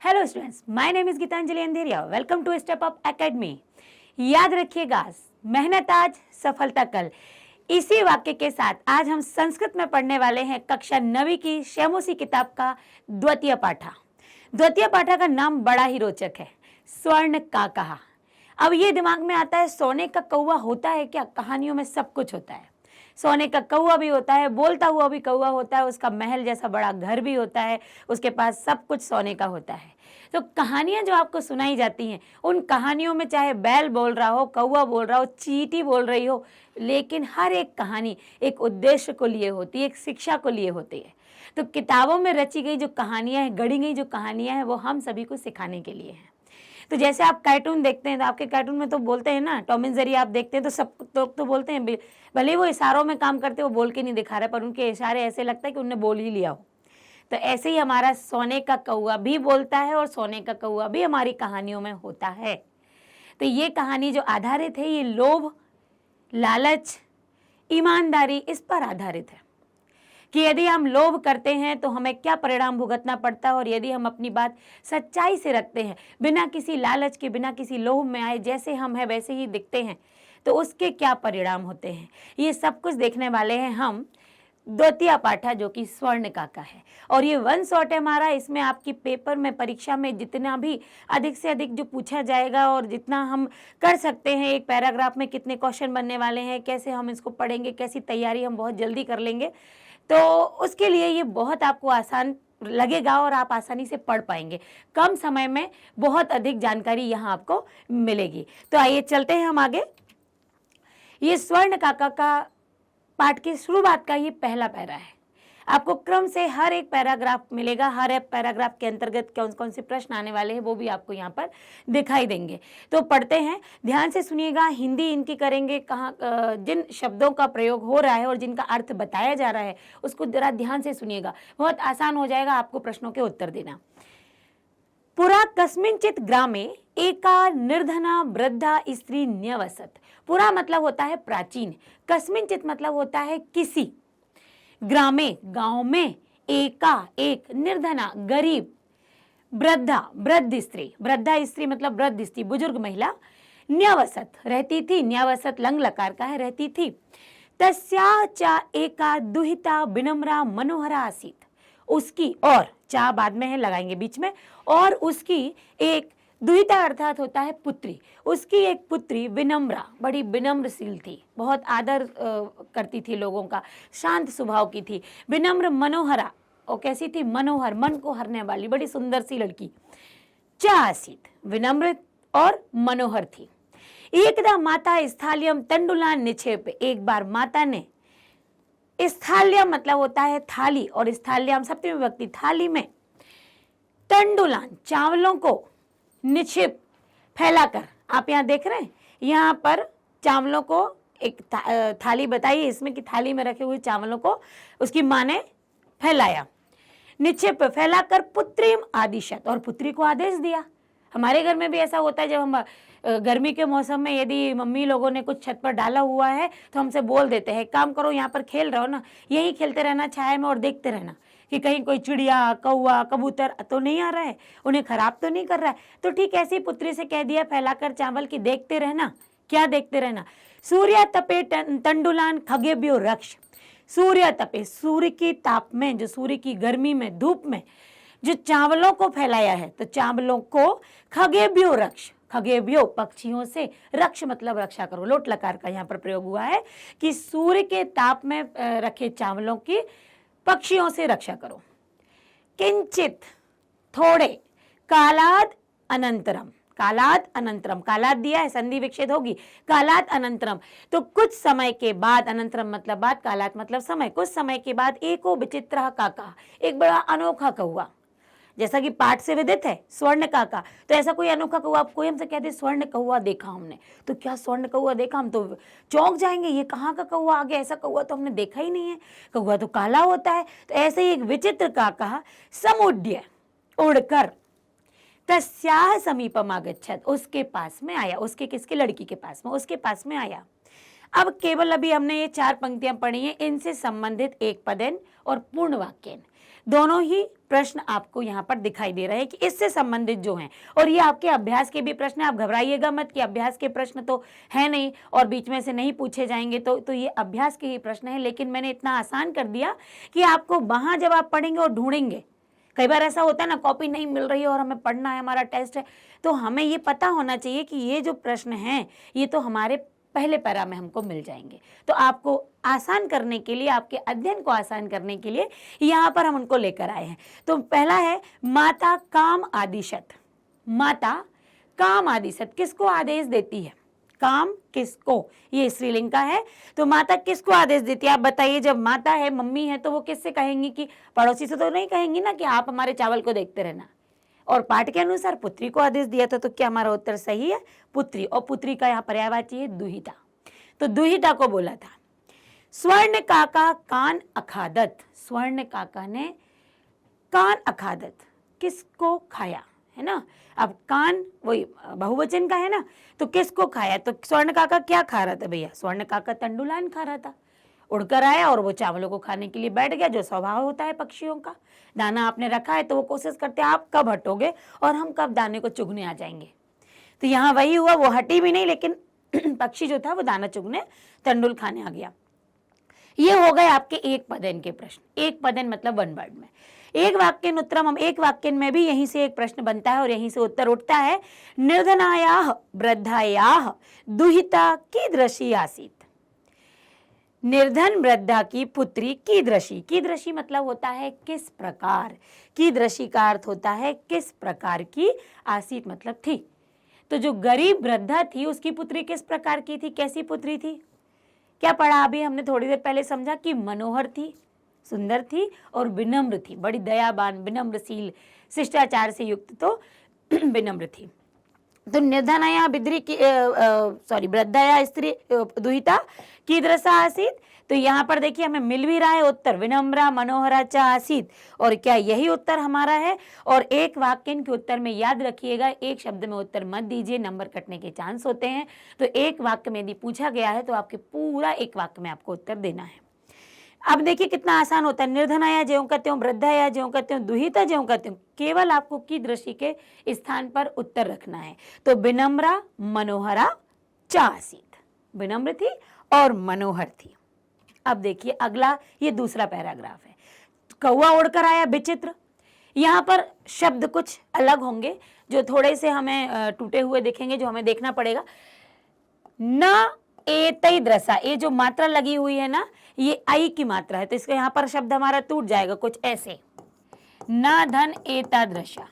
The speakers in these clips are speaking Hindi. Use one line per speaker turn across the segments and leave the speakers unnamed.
Hello students, my name is Geetanjali Andheria. Welcome to Step Up Academy. याद रखिएगा, मेहनत आज सफलता कल। इसी वाक्य के साथ आज हम संस्कृत में पढ़ने वाले हैं कक्षा 9वीं की शैमोसी किताब का द्वितीय पाठा। द्वितीय पाठा का नाम बड़ा ही रोचक है, स्वर्ण काका। अब ये दिमाग में आता है, सोने का कौवा होता है क्या? कहानियों में सब कुछ होता है। सोने का कौवा भी होता है, बोलता हुआ भी कौवा होता है, उसका महल जैसा बड़ा घर भी होता है, उसके पास सब कुछ सोने का होता है। तो कहानियां जो आपको सुनाई जाती हैं, उन कहानियों में चाहे बैल बोल रहा हो, कौवा बोल रहा हो, चींटी बोल रही हो, लेकिन हर एक कहानी एक उद्देश्य को लिए होती है, एक शिक्षा को लिए होती है। तो किताबों में रची गई जो कहानियां हैं, गढ़ी गई जो कहानियां हैं, वो हम सभी को सिखाने के लिए हैं। तो जैसे आप कार्टून देखते हैं तो आपके कार्टून में तो बोलते हैं ना, टॉम एंड जेरी आप देखते हैं तो सब तो बोलते हैं, भले वो इशारों में काम करते, वो बोल के नहीं दिखा रहे, पर उनके इशारे ऐसे लगता है कि उनने बोल ही लिया हो। तो ऐसे ही हमारा सोने का कौवा भी बोलता है और सोने का कौवा भी हमारी कहानियों में होता है। तो ये कहानी जो आधारित है, ये लोभ, लालच, ईमानदारी, इस पर आधारित है कि यदि हम लोभ करते हैं तो हमें क्या परिणाम भुगतना पड़ता है, और यदि हम अपनी बात सच्चाई से रखते हैं, बिना किसी लालच के, बिना किसी लोभ में आए, जैसे हम हैं वैसे ही दिखते हैं, तो उसके क्या परिणाम होते हैं, ये सब कुछ देखने वाले हैं हम द्वितीय पाठा, जो कि स्वर्ण काका है। और ये वन शॉट है हमारा। इसमें आपकी पेपर में, परीक्षा में जितना भी अधिक से अधिक जो पूछा जाएगा और जितना हम कर सकते हैं, एक पैराग्राफ में कितने क्वेश्चन बनने वाले हैं, कैसे हम इसको पढ़ेंगे, कैसी तैयारी हम बहुत जल्दी कर लेंगे, तो उसके लिए ये बहुत आपको आसान लगेगा और आप आसानी से पढ़ पाएंगे। कम समय में बहुत अधिक जानकारी यहाँ आपको मिलेगी। तो आइए चलते हैं हम आगे। ये स्वर्ण काका का पाठ की शुरुआत का ये पहला पैरा है। आपको क्रम से हर एक पैराग्राफ मिलेगा, हर एक पैराग्राफ के अंतर्गत कौन कौन से प्रश्न आने वाले हैं वो भी आपको यहाँ पर दिखाई देंगे। तो पढ़ते हैं, ध्यान से सुनिएगा। हिंदी इनकी करेंगे, कहाँ जिन शब्दों का प्रयोग हो रहा है और जिनका अर्थ बताया जा रहा है उसको जरा ध्यान से सुनिएगा, बहुत आसान हो जाएगा आपको प्रश्नों के उत्तर देना। पुरा कस्मिंचित ग्रामे एका निर्धना वृद्धा स्त्री न्यवसत। पुरा मतलब होता है प्राचीन, कस्मिंचित मतलब होता है किसी, ग्रामे गांव में, एका एक, निर्धना गरीब, वृद्धा वृद्ध स्त्री, वृद्धा स्त्री मतलब वृद्ध स्त्री, बुजुर्ग महिला, न्यवसत रहती थी, न्यवसत लंग लकार का है, रहती थी। तस्या चा एका दुहिता विनम्रा मनोहरा आसीत। उसकी, और चा बाद में है, लगाएंगे बीच में, और उसकी एक दुहिता अर्थात होता है पुत्री, उसकी एक पुत्री विनम्रा बड़ी विनम्रशील थी, बहुत आदर करती थी लोगों का, शांत स्वभाव की थी। विनम्र मनोहरा, और कैसी थी? मनोहर, मन को हरने वाली बड़ी सुंदर सी लड़की। चा आसीत, विनम्र और मनोहर थी। एकदा माता स्थालियम तंडुलान निक्षेप। एक बार माता ने, स्थालियम मतलब होता है थाली, और स्थालियम सप्तमी विभक्ति, थाली में, तंडुलान चावलों को, निक्षेप फैलाकर। आप यहाँ देख रहे हैं, यहाँ पर चावलों को एक थाली बताई, इसमें कि थाली में रखे हुए चावलों को उसकी माँ ने फैलाया, निक्षेप फैलाकर, पुत्रीम आदिशत, और पुत्री को आदेश दिया। हमारे घर में भी ऐसा होता है, जब हम गर्मी के मौसम में यदि मम्मी लोगों ने कुछ छत पर डाला हुआ है तो हमसे बोल देते हैं, काम करो, यहाँ पर खेल रहो ना, यही खेलते रहना छाया में और देखते रहना कि कहीं कोई चिड़िया, कौवा, कबूतर तो नहीं आ रहा है, उन्हें खराब तो नहीं कर रहा है। तो ठीक ऐसी पुत्री से कह दिया फैलाकर चावल की, देखते रहना। क्या देखते रहना? सूर्य तपे तंडुलान खगेभ्यो रक्ष। सूर्य तपे, सूर्य की ताप में, जो सूर्य की गर्मी में, धूप में जो चावलों को फैलाया है, तो चावलों को खगेभ्यो रक्ष, खगेभ्यो पक्षियों से, रक्ष मतलब रक्षा करो, लोट लकार का यहाँ पर प्रयोग हुआ है कि सूर्य के ताप में रखे चावलों की पक्षियों से रक्षा करो। किंचित थोड़े, कालाद अनंतरम, कालाद अनंतरम, कालाद दिया है, संधि विच्छेद होगी, कालाद अनंतरम, तो कुछ समय के बाद, अनंतरम मतलब बाद, कालाद मतलब समय, कुछ समय के बाद, एको विचित्र काका, एक बड़ा अनोखा कौवा, जैसा कि पाठ से विदित है स्वर्ण काका, तो ऐसा कोई अनोखा कौवा, कोई हमसे कहते स्वर्ण कौवा देखा हमने, तो क्या स्वर्ण कौवा देखा, हम तो चौंक जाएंगे, ये कहाँ का कौवा आ गया, ऐसा कौवा तो हमने देखा ही नहीं है, कौवा तो काला होता है। तो ऐसे ही एक विचित्र काका समुड्य, उड़कर, तस्याह समीपम आगच्छत, उसके पास में आया, उसके किसके? लड़की के पास में, उसके पास में आया। अब केवल अभी हमने ये 4 पंक्तियां पढ़ी हैं, इनसे संबंधित एक पदेन और पूर्ण वाक्यन। दोनों ही प्रश्न आपको यहाँ पर दिखाई दे रहे हैं कि इससे संबंधित जो हैं, और ये आपके अभ्यास के भी प्रश्न हैं। आप घबराइएगा मत कि अभ्यास के प्रश्न तो है नहीं और बीच में से नहीं पूछे जाएंगे, तो ये अभ्यास के ही प्रश्न हैं, लेकिन मैंने इतना आसान कर दिया कि आपको वहां जब आप पढ़ेंगे और ढूंढेंगे, कई बार ऐसा होता है ना, कॉपी नहीं मिल रही है और हमें पढ़ना है, हमारा टेस्ट है, तो हमें ये पता होना चाहिए कि ये जो प्रश्न हैं ये तो हमारे पहले पैरा में हमको मिल जाएंगे। तो आपको आसान करने के लिए, आपके अध्ययन को आसान करने के लिए यहाँ पर हम उनको लेकर आए हैं। तो पहला है माता काम आदिशत। माता काम आदिशत किसको आदेश देती है? काम किसको? ये स्त्रीलिंग का है, तो माता किसको आदेश देती है? आप बताइए। जब माता है, मम्मी है, तो वो किससे कहेंगी? कि पड़ोसी से तो नहीं कहेंगी ना कि आप हमारे चावल को देखते रहना। और पाठ के अनुसार पुत्री को आदेश दिया था, तो क्या हमारा उत्तर सही है? पुत्री। और पुत्री का यहाँ पर्यायवाची है दुहिता, तो दुहिता को बोला था। स्वर्ण काका कान अखादत। स्वर्ण काका ने कान अखादत किसको खाया, है ना? अब कान वही बहुवचन का है ना, तो किसको खाया? तो स्वर्ण काका क्या खा रहा था भैया? स्वर्ण काका तंडुलान खा रहा था। उड़कर आया और वो चावलों को खाने के लिए बैठ गया, जो स्वभाव होता है पक्षियों का। दाना आपने रखा है तो वो कोशिश करते हैं आप कब हटोगे और हम कब दाने को चुगने आ जाएंगे। तो यहाँ वही हुआ, वो हटी भी नहीं, लेकिन पक्षी जो था वो दाना चुगने, तंडुल खाने आ गया। ये हो गए आपके एक पदन के प्रश्न। एक पदन मतलब वन वर्ड में। एक वाक्य उत्तरम, हम एक वाक्य में भी यहीं से एक प्रश्न बनता है और यहीं से उत्तर उठता है। निर्धनायाः वृद्धायाः दुहिता कीदृशी आसीत्। निर्धन वृद्धा की पुत्री कीदृशी। कीदृशी मतलब होता है किस प्रकार। कीदृशी का अर्थ होता है किस प्रकार की। आसीत मतलब थी। तो जो गरीब वृद्धा थी उसकी पुत्री किस प्रकार की थी, कैसी पुत्री थी? क्या पढ़ा अभी हमने थोड़ी देर पहले? समझा कि मनोहर थी, सुंदर थी और विनम्र थी, बड़ी दयावान, विनम्रशील, शिष्टाचार से युक्त, तो विनम्र थी। तो निर्धनाया बिद्री की वृद्धाया स्त्री दुहिता कीदृशा आसीत। तो यहाँ पर देखिए हमें मिल भी रहा है उत्तर, विनम्रा मनोहरा च आसीत। और क्या यही उत्तर हमारा है? और एक वाक्य के उत्तर में याद रखिएगा, एक शब्द में उत्तर मत दीजिए, नंबर कटने के चांस होते हैं। तो एक वाक्य में यदि पूछा गया है तो आपके पूरा एक वाक्य में आपको उत्तर देना है। अब देखिए कितना आसान होता है। निर्धनाया ज्यों कहते हो, वृद्धाया ज्यों कहते हो, दुहिता ज्यों कहते हो, केवल आपको की दृष्टि के स्थान पर उत्तर रखना है। तो विनम्रा मनोहरा च आसीत, विनम्र थी और मनोहर थी। अब देखिए अगला, ये दूसरा पैराग्राफ है। कौवा उड़कर आया विचित्र। यहाँ पर शब्द कुछ अलग होंगे जो थोड़े से हमें टूटे हुए दिखेंगे, जो हमें देखना पड़ेगा। न एतई दृशा, ये जो मात्रा लगी हुई है ना, ये आई की मात्रा है, तो इसका यहाँ पर शब्द हमारा टूट जाएगा कुछ ऐसे। न धन एतादृशा,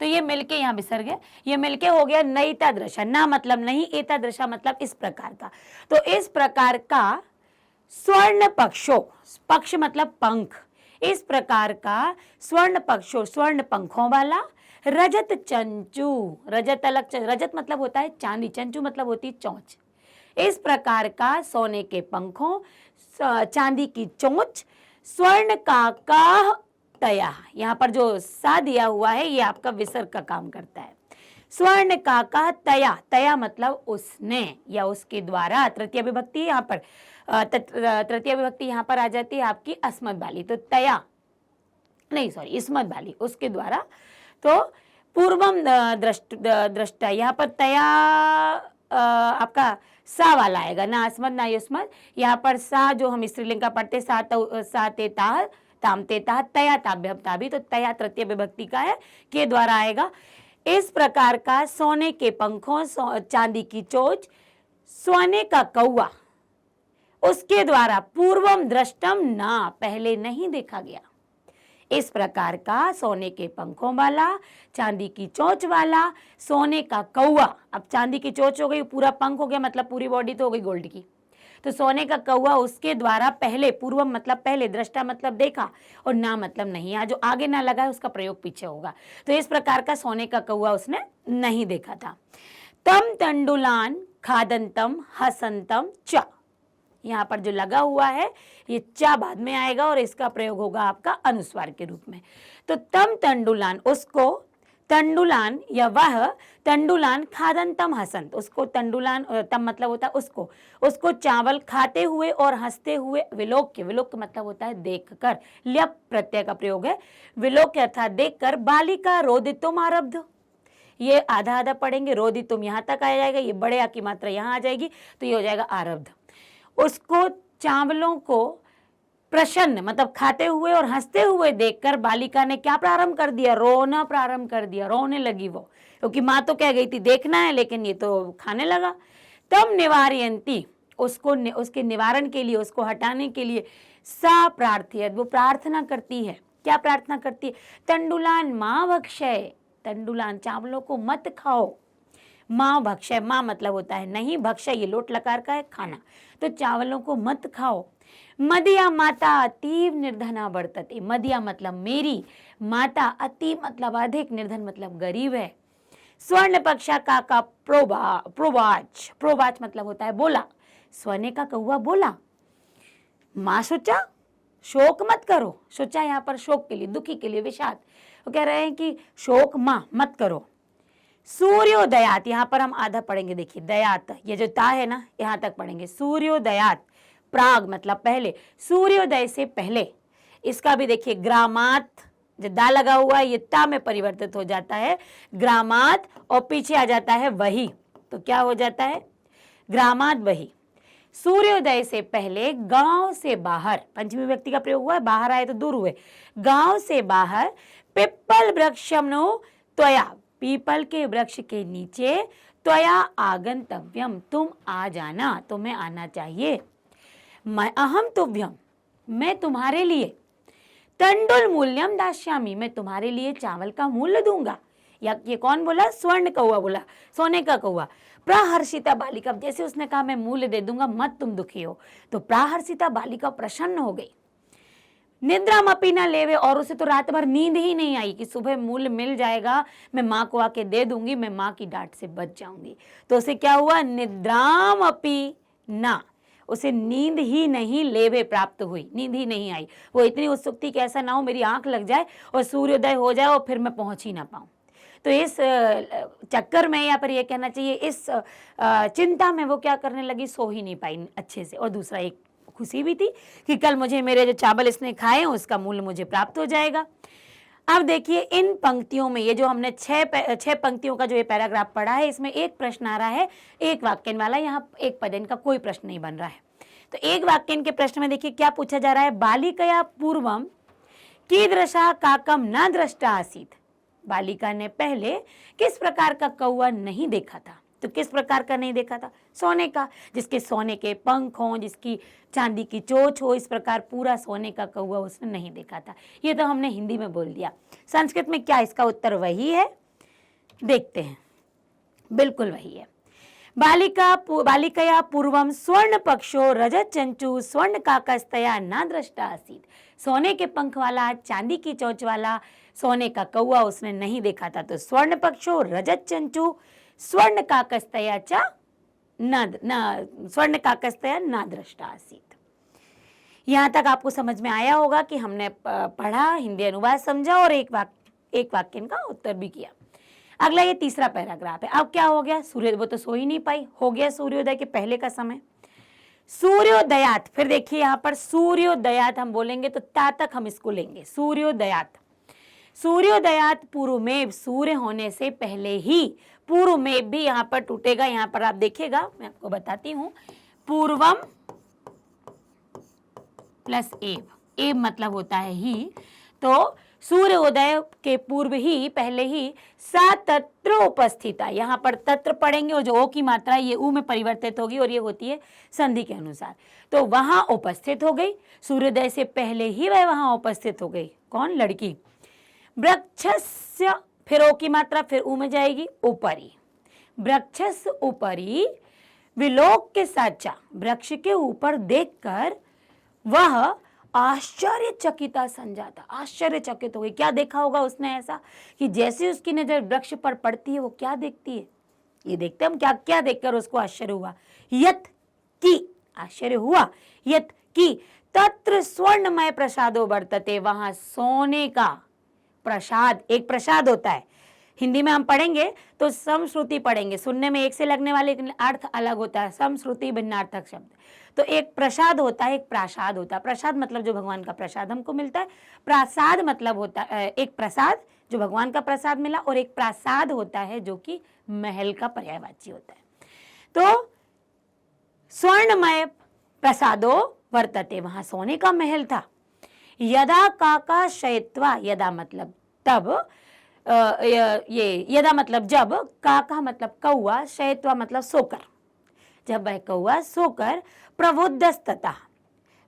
तो ये मिलके यहाँ बिसर गया, ये मिलके हो गया नईता दृशा। ना मतलब नहीं, एता दृशा मतलब इस प्रकार का। तो इस प्रकार का स्वर्ण पक्षो, पक्ष मतलब पंख, इस प्रकार का स्वर्ण पक्षो, स्वर्ण पंखों वाला, रजत चंचू, रजत अलग, रजत मतलब होता है चांदी, चंचू मतलब होती है चोंच। इस प्रकार का सोने के पंखों, चांदी की चोंच, स्वर्ण काका तया, यहाँ पर जो सा दिया हुआ है ये आपका विसर्ग का काम करता है। स्वर्ण काका तया, तया मतलब उसने या उसके द्वारा, तृतीय विभक्ति यहाँ पर, तृतीय विभक्ति यहाँ पर आ जाती है आपकी अस्मद वाली, तो तया नहीं सॉरी इस्मत वाली, उसके द्वारा। तो पूर्वम दृष्टा, यहाँ पर तया आपका सा वाला आएगा, ना अस्मद ना युस्मद। यहाँ पर सा जो हम स्त्रीलिंग का पढ़ते, सा ते ता तामते ता तया ताभ्यम ताभी, तो तया तृतीय विभक्ति का है, के द्वारा आएगा। इस प्रकार का सोने के पंखों, चांदी की चोंच, सोने का कौवा, उसके द्वारा पूर्वम दृष्टम ना, पहले नहीं देखा गया। इस प्रकार का सोने के पंखों वाला, चांदी की चोंच वाला, सोने का कौवा, अब चांदी की चोंच हो गई, पूरा पंख हो गया, मतलब पूरी बॉडी तो हो गई गोल्ड की, तो सोने का कौवा उसके द्वारा पहले, पूर्वम मतलब पहले, दृष्टा मतलब देखा, और ना मतलब नहीं, यहाँ जो आगे ना लगा है उसका प्रयोग पीछे होगा। तो इस प्रकार का सोने का कौवा उसने नहीं देखा था। तम तंडुलान खादंतम हसंतम च, यहाँ पर जो लगा हुआ है ये चा बाद में आएगा और इसका प्रयोग होगा आपका अनुस्वार के रूप में। तो तम तंडुलान, उसको तंडुलान या वह तंडुलान खादंतम हसंत, उसको तंडुलान तम मतलब होता है उसको चावल खाते हुए और हंसते हुए विलोक्य, विलोक्य मतलब होता है देखकर, ल्यप प्रत्यय का प्रयोग है, विलोक्य अर्थात देखकर, बालिका रोदितुम आरब्ध, ये आधा आधा पढ़ेंगे, रोदितुम यहाँ तक आ जाएगा, ये बड़े आ की मात्रा यहाँ आ जाएगी तो ये हो जाएगा आरब्ध। उसको चावलों को प्रसन्न मतलब खाते हुए और हंसते हुए देखकर बालिका ने क्या प्रारंभ कर दिया, रोना प्रारंभ कर दिया, रोने लगी वो, क्योंकि माँ तो कह गई थी देखना है लेकिन ये तो खाने लगा। तब निवारयंती, उसको उसके निवारण के लिए, उसको हटाने के लिए, सा प्रार्थयत, वो प्रार्थना करती है। क्या प्रार्थना करती है, तंडुलान माँ भक्षय, तंडुलान चावलों को मत खाओ, माँ भक्षय, माँ मतलब होता है नहीं, भक्षय ये लोट लकार का है खाना, तो चावलों को मत खाओ। मदिया माता अतीव निर्धना वर्तते, मदिया मतलब मेरी, माता अति मतलब अधिक, निर्धन मतलब गरीब है। स्वर्ण पक्षा का प्रोवाच, प्रोवाच मतलब होता है बोला, स्वर्ण का कौवा बोला, माँ सोचा शोक मत करो, सोचा यहाँ पर शोक के लिए, दुखी के लिए, विषाद, वो कह रहे हैं कि शोक माँ मत करो। सूर्योदयात, यहाँ पर हम आधा पढ़ेंगे, देखिए दयात, ये जो ता है ना यहाँ तक पढ़ेंगे, सूर्योदयात प्राग मतलब पहले, सूर्योदय से पहले, इसका भी देखिए ग्रामात, जो दा लगा हुआ है ये ता में परिवर्तित हो जाता है, ग्रामात, और पीछे आ जाता है वही, तो क्या हो जाता है, ग्रामात वही। सूर्योदय से पहले गांव से बाहर, पंचमी व्यक्ति का प्रयोग हुआ है, बाहर आए तो दूर हुए, गांव से बाहर, पिप्पल वृक्षमनो त्वया, पीपल के वृक्ष के नीचे, त्वया आगंतव्यम, तुम आ जाना, तुम्हें आना चाहिए। मैं अहम तुभ्यम, मैं तुम्हारे लिए, तंडुल मूल्यम दास्यामी, मैं तुम्हारे लिए चावल का मूल्य दूंगा। या ये कौन बोला, स्वर्ण कौवा बोला, सोने का कौवा। प्राहर्षिता बालिका, जैसे उसने कहा मैं मूल्य दे दूंगा मत तुम दुखी हो, तो प्राहर्षिता बालिका प्रसन्न हो गई। निद्रा मपी ना लेवे, और उसे तो रात भर नींद ही नहीं आई कि सुबह मूल्य मिल जाएगा, मैं माँ को आके दे दूंगी, मैं माँ की डांट से बच जाऊंगी। तो उसे क्या हुआ, निद्राम अपी ना, उसे नींद ही नहीं लेवे प्राप्त हुई, नींद ही नहीं आई, वो इतनी उत्सुक थी कि ऐसा ना हो मेरी आंख लग जाए और सूर्योदय हो जाए और फिर मैं पहुंच ही ना पाऊं। तो इस चक्कर में यहाँ पर यह कहना चाहिए, इस चिंता में वो क्या करने लगी, सो ही नहीं पाई अच्छे से। और दूसरा एक खुशी भी थी कि कल मुझे मेरे जो चावल इसने खाए हैं उसका मूल्य मुझे प्राप्त हो जाएगा। अब देखिए इन पंक्तियों में, ये जो हमने छह पंक्तियों का जो ये पैराग्राफ पढ़ा है, इसमें एक प्रश्न आ रहा है, एक वाक्यन वाला, यहाँ एक पदन का कोई प्रश्न नहीं बन रहा है। तो एक वाक्यन के प्रश्न में देखिए क्या पूछा जा रहा है, बालिकया पूर्वम कीदृशा काकम न दृष्टा आसीत, बालिका ने पहले किस प्रकार का कौवा नहीं देखा था। तो किस प्रकार का नहीं देखा था, सोने का, जिसके सोने के पंख हों, जिसकी चांदी की चोंच हो, इस प्रकार पूरा सोने का कौवा उसने नहीं देखा था। ये तो हमने हिंदी में बोल दिया, संस्कृत में क्या इसका उत्तर वही है, देखते हैं। बिल्कुल वही है। बालिकया पूर्वम स्वर्ण पक्षो रजत चंचू स्वर्ण काकस्तया न दृष्टा आसीत, सोने के पंख वाला, चांदी की चोंच वाला सोने का कौवा उसने नहीं देखा था। तो स्वर्ण पक्षो रजत चंचू स्वर्ण काकस्तया च न स्वर्ण काकस्तया न दृष्टा आसीत। यहाँ तक आपको समझ में आया होगा कि हमने पढ़ा, हिंदी अनुवाद समझा और एक वाक्य का उत्तर भी किया। अगला ये तीसरा पैराग्राफ है। अब क्या हो गया, सूर्य, वो तो सो ही नहीं पाई, हो गया सूर्योदय के पहले का समय। सूर्योदयात, फिर देखिए यहाँ पर सूर्योदयात हम बोलेंगे तो ता तक हम इसको लेंगे, सूर्योदयात, सूर्योदयात पूर्व में, सूर्य होने से पहले ही, पूर्व में भी यहाँ पर टूटेगा, यहाँ पर आप देखिएगा, मैं आपको बताती हूँ, पूर्वम प्लस एव, एव मतलब होता है ही, तो सूर्योदय के पूर्व ही, पहले ही, सा तत्र उपस्थिता, यहाँ पर तत्र पढ़ेंगे और जो ओ की मात्रा ये ऊ में परिवर्तित होगी और ये होती है संधि के अनुसार, तो वहां उपस्थित हो गई, सूर्योदय से पहले ही वह वहां उपस्थित हो गई। कौन, लड़की। वृक्षस्य, फिर ओ की मात्रा फिर ऊ में जाएगी, ऊपरी, वृक्षस्य ऊपरी विलोक के साचा, वृक्ष के ऊपर देखकर वह आश्चर्यचकिता संजाता, आश्चर्यचकित हो गई। क्या देखा होगा उसने ऐसा कि जैसे उसकी नजर वृक्ष पर पड़ती है वो क्या देखती है, ये देखते हम क्या क्या देखकर उसको आश्चर्य हुआ, यत की, आश्चर्य हुआ, यत की तत्र स्वर्णमय प्रसादो वर्तते, वहां सोने का प्रसाद, एक प्रसाद होता है हिंदी में हम पढ़ेंगे तो समश्रुति पढ़ेंगे, सुनने में एक से लगने वाले अर्थ अलग होता है, समश्रुति भिन्नार्थक शब्द। तो एक प्रसाद होता है, एक प्रासाद होता है। प्रसाद मतलब जो भगवान का प्रसाद हमको मिलता है, प्रासाद मतलब होता है एक प्रसाद जो भगवान का प्रसाद मिला, और एक प्रासाद होता है जो कि महल का पर्यायवाची होता है। तो स्वर्णमय प्रसादो वर्तते, वहां सोने का महल था। यदा काका शयत्वा, यदा मतलब तब, ये यदा मतलब जब, काका मतलब कौआ, शयत्वा मतलब सोकर, जब वह कौआ सोकर प्रबुद्धस्तता,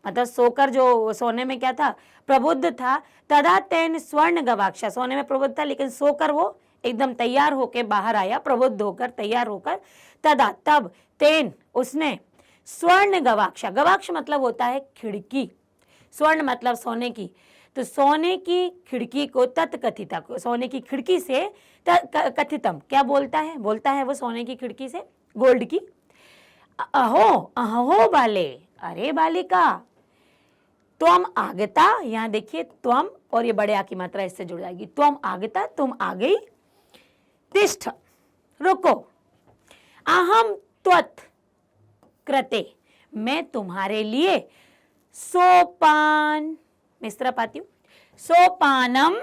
मतलब सोकर जो सोने में क्या था, प्रबुद्ध था। तदा तेन स्वर्ण गवाक्षा, सोने में प्रबुद्ध था लेकिन सोकर वो एकदम तैयार होकर बाहर आया, प्रबुद्ध होकर तैयार होकर। तदा तब, तेन उसने, स्वर्ण गवाक्षा, गवाक्ष मतलब होता है खिड़की, स्वर्ण मतलब सोने की, तो सोने की खिड़की को तत्कथिता, सोने की खिड़की से कथितम क्या बोलता है, बोलता है वो सोने की खिड़की से, गोल्ड की। अहो अहो बाले, अरे बालिका, त्वम आगता, यहां देखिए त्वम और ये बड़े आ की मात्रा इससे जुड़ जाएगी, त्वम आगता, तुम आ गई। तिष्ठ रुको, अहम त्वत् कृते, मैं तुम्हारे लिए सोपान, मैं इस तरह पाती हूँ, सोपानम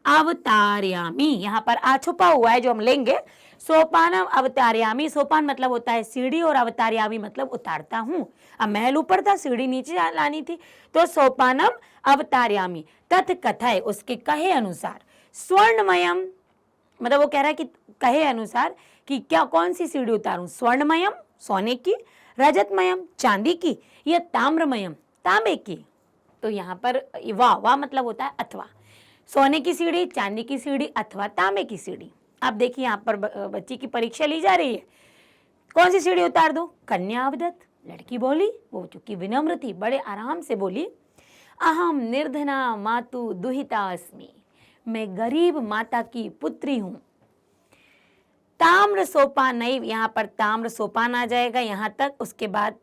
अवतार्यामी, यहां पर आ छुपा हुआ है जो हम लेंगे। सोपानम अवतार्यामी, सोपान मतलब होता है सीढ़ी और अवतार्यामी मतलब उतारता हूं। अब महल ऊपर था, सीढ़ी नीचे लानी थी, तो सोपानम अवतार्यामी, तथ कथय उसके कहे अनुसार, स्वर्णमयम मतलब वो कह रहा है कि कहे अनुसार कि क्या कौन सी सीढ़ी उतारूं, स्वर्णमयम सोने की, रजतमयम चांदी की, या ताम्रमयम तांबे की। तो यहाँ पर वाह मतलब होता है अथवा, सोने की सीढ़ी, चांदी की सीढ़ी अथवा तांबे की सीढ़ी। आप देखिए यहाँ पर बच्ची की परीक्षा ली जा रही है, कौन सी सीढ़ी उतार दो, कन्या अवदत, लड़की बोली, वो चूंकि विनम्र थी बड़े आराम से बोली, अहम निर्धना मातु दुहिता अस्मि, मैं गरीब माता की पुत्री हूं। ताम्र सोपान, नहीं यहां पर ताम्र सोपान आ जाएगा यहां तक, उसके बाद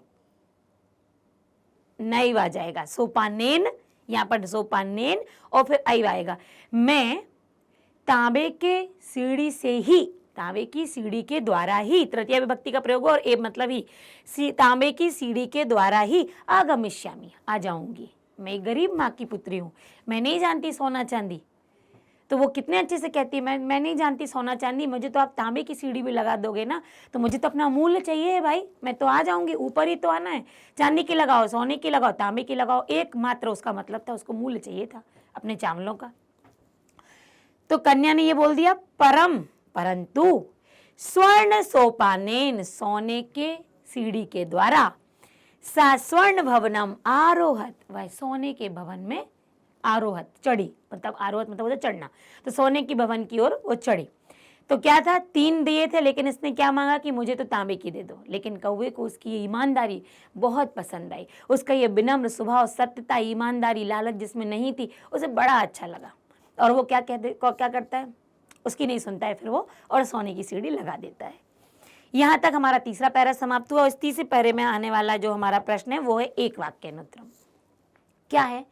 नैव आ जाएगा, सोपानेन, यहां पर सोपानेन और फिर ऐव आएगा। मैं तांबे के सीढ़ी से ही, तांबे की सीढ़ी के द्वारा ही, तृतीय विभक्ति का प्रयोग और ए मतलब ही, तांबे की सीढ़ी के द्वारा ही आगमिष्यामि, आ जाऊंगी। मैं गरीब माँ की पुत्री हूँ, मैं नहीं जानती सोना चांदी। तो वो कितने अच्छे से कहती है, मैं नहीं जानती सोना चांदी, मुझे तो आप तांबे की सीढ़ी भी लगा दोगे ना, तो मुझे तो अपना मूल्य चाहिए है भाई, मैं तो आ जाऊंगी, ऊपर ही तो आना है। चांदी की लगाओ, सोने की लगाओ, तांबे की लगाओ, एकमात्र उसका मतलब था, उसको मूल्य चाहिए था अपने चावलों का। तो कन्या ने ये बोल दिया, परंतु स्वर्ण सोपानेन, सोने के सीढ़ी के द्वारा, सा स्वर्ण भवनम आरोहत, वह सोने के भवन में आरोहत चढ़ी, मतलब आरोहत मतलब होता चढ़ना, तो सोने की भवन की ओर वो चढ़ी। तो क्या था, 3 दिए थे लेकिन इसने क्या मांगा कि मुझे तो तांबे की दे दो, लेकिन कौवे को उसकी ये ईमानदारी बहुत पसंद आई, उसका ये विनम्र स्वभाव, सत्यता, ईमानदारी, लालच जिसमें नहीं थी, उसे बड़ा अच्छा लगा। और वो क्या करता है, उसकी नहीं सुनता है फिर वो, और सोने की सीढ़ी लगा देता है। यहाँ तक हमारा तीसरा पैरा समाप्त हुआ। इस तीसरे पैरे में आने वाला जो हमारा प्रश्न है वो है एक वाक्यानुत्तरम। क्या है,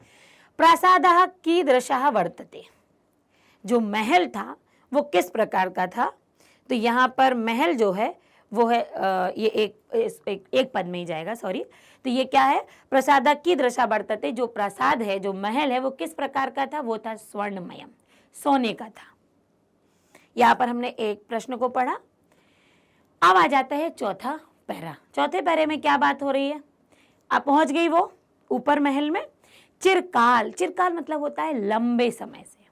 प्रासादः कीदृशः वर्तते, जो महल था वो किस प्रकार का था। तो यहाँ पर महल जो है वो है ये एक पद में ही जाएगा, सॉरी। तो ये क्या है, प्रासादः कीदृशः वर्तते, जो प्रासाद है, जो महल है वो किस प्रकार का था, वो था स्वर्णमयम, सोने का था। यहाँ पर हमने एक प्रश्न को पढ़ा। अब आ जाता है चौथा पैरा। चौथे पैरे में क्या बात हो रही है, अब पहुंच गई वो ऊपर महल में। चिरकाल, चिरकाल मतलब होता है लंबे समय से,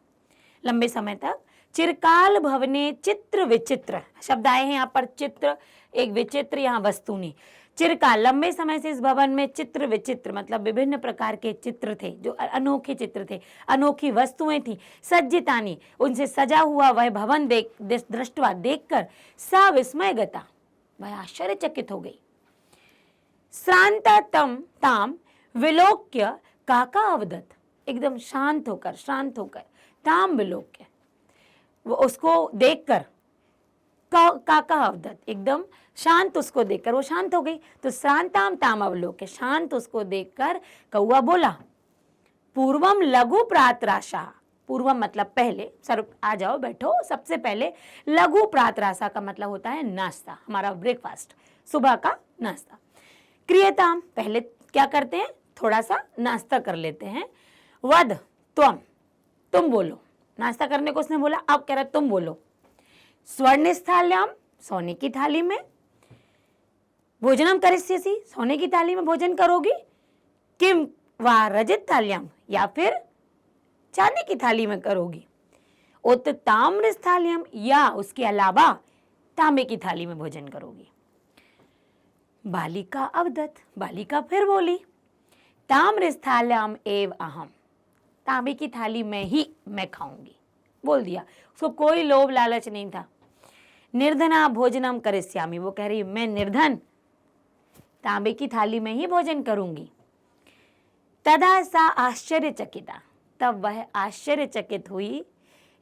लंबे समय तक। चिरकाल भवने चित्र विचित्र शब्द आए हैं यहाँ पर, चित्र एक विचित्र, यहाँ वस्तुनी। चिरकाल लंबे समय से इस भवन में चित्र विचित्र मतलब विभिन्न प्रकार के चित्र थे, जो अनोखे चित्र थे, अनोखी वस्तुएं थी। सज्जितानी, उनसे सजा हुआ वह भवन दृष्टवा देखकर सा विस्मयगता, वह आश्चर्यचकित हो गई। श्रांता ताम विलोक्य काका अवदत, एकदम शांत होकर ताम विलोक्य, वो उसको देखकर, काका अवदत एकदम शांत, उसको देखकर वो शांत हो गई। तो शांताम ताम अवलोक्य, शांत उसको देखकर कौआ बोला, पूर्वम लघु प्रातराशा, पूर्वम मतलब पहले, सर आ जाओ बैठो। सबसे पहले लघु प्रातरासा का मतलब होता है नाश्ता, हमारा ब्रेकफास्ट, सुबह का नाश्ता। क्रियताम, पहले क्या करते हैं, थोड़ा सा नाश्ता कर लेते हैं। वद, त्वम, तुम बोलो। नाश्ता करने को उसने बोला, अब कह रहा तुम बोलो। स्वर्ण स्थाल्याम, सोने की थाली में। भोजनम करिष्यसि, सोने की थाली में भोजन करोगी। किम वा रजत थाल्याम, या फिर चांदी की थाली में करोगी। उत ताम्र स्थाल्याम, या उसके अलावा तांबे की थाली में भोजन करोगी। बालिका अवदत, बालिका फिर बोली, ताम्र स्थाल्याम एव अहम, तांबे की थाली में ही मैं खाऊंगी। बोल दिया, उसको कोई लोभ लालच नहीं था। निर्धना भोजनम करिष्यामि, वो कह रही मैं निर्धन तांबे की थाली में ही भोजन करूंगी। तदा सा आश्चर्यचकिता, तब वह आश्चर्यचकित हुई।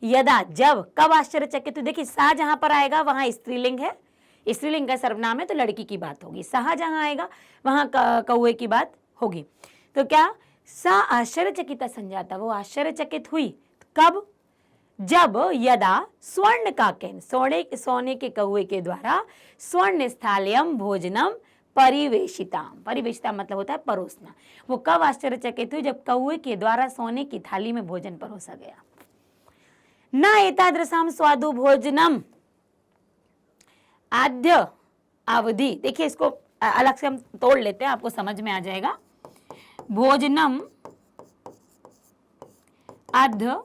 यदा, जब, कब आश्चर्यचकित हुई, देखिए सा जहां पर आएगा वहां स्त्रीलिंग है, स्त्रीलिंग का सर्वनाम है तो लड़की की बात होगी। सहा जहां आएगा वहां कौए की बात होगी। तो क्या, सा आश्चर्यचकिता संजाता, वो आश्चर्यचकित हुई। कब, जब, यदा स्वर्ण काकेन, सोने के कौए के द्वारा स्वर्ण स्थाल्यम भोजनम परिवेशिताम, परिवेशिता मतलब होता है परोसना। वो कब आश्चर्यचकित हुई, जब कौए के द्वारा सोने की थाली में भोजन परोसा गया। न एतादृशम स्वादु भोजनम आद्य अवधि, देखिए इसको अलग से हम तोड़ लेते हैं, आपको समझ में आ जाएगा। भोजनम आद्य,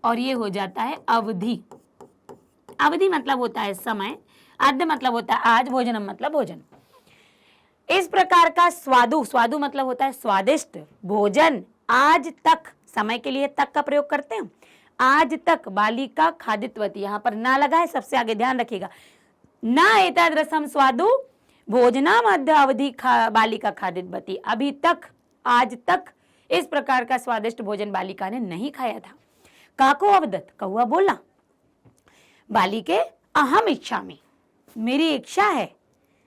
और ये हो जाता है अवधि। अवधि मतलब होता है समय, आद्य मतलब होता है आज, भोजनम मतलब भोजन। इस प्रकार का स्वादु, स्वादु मतलब होता है स्वादिष्ट भोजन, आज तक, समय के लिए तक का प्रयोग करते हैं। आज तक बालिका खादितवती, यहां पर ना लगा है, सबसे आगे ध्यान रखिएगा। ना एतादृशम स्वादु भोजनम अद्य अवधि बालिका खादितवती, अभी तक, आज तक इस प्रकार का स्वादिष्ट भोजन बालिका ने नहीं खाया था। काको अवदत, कौआ बोला, बालिके अहम इच्छा में, मेरी इच्छा है,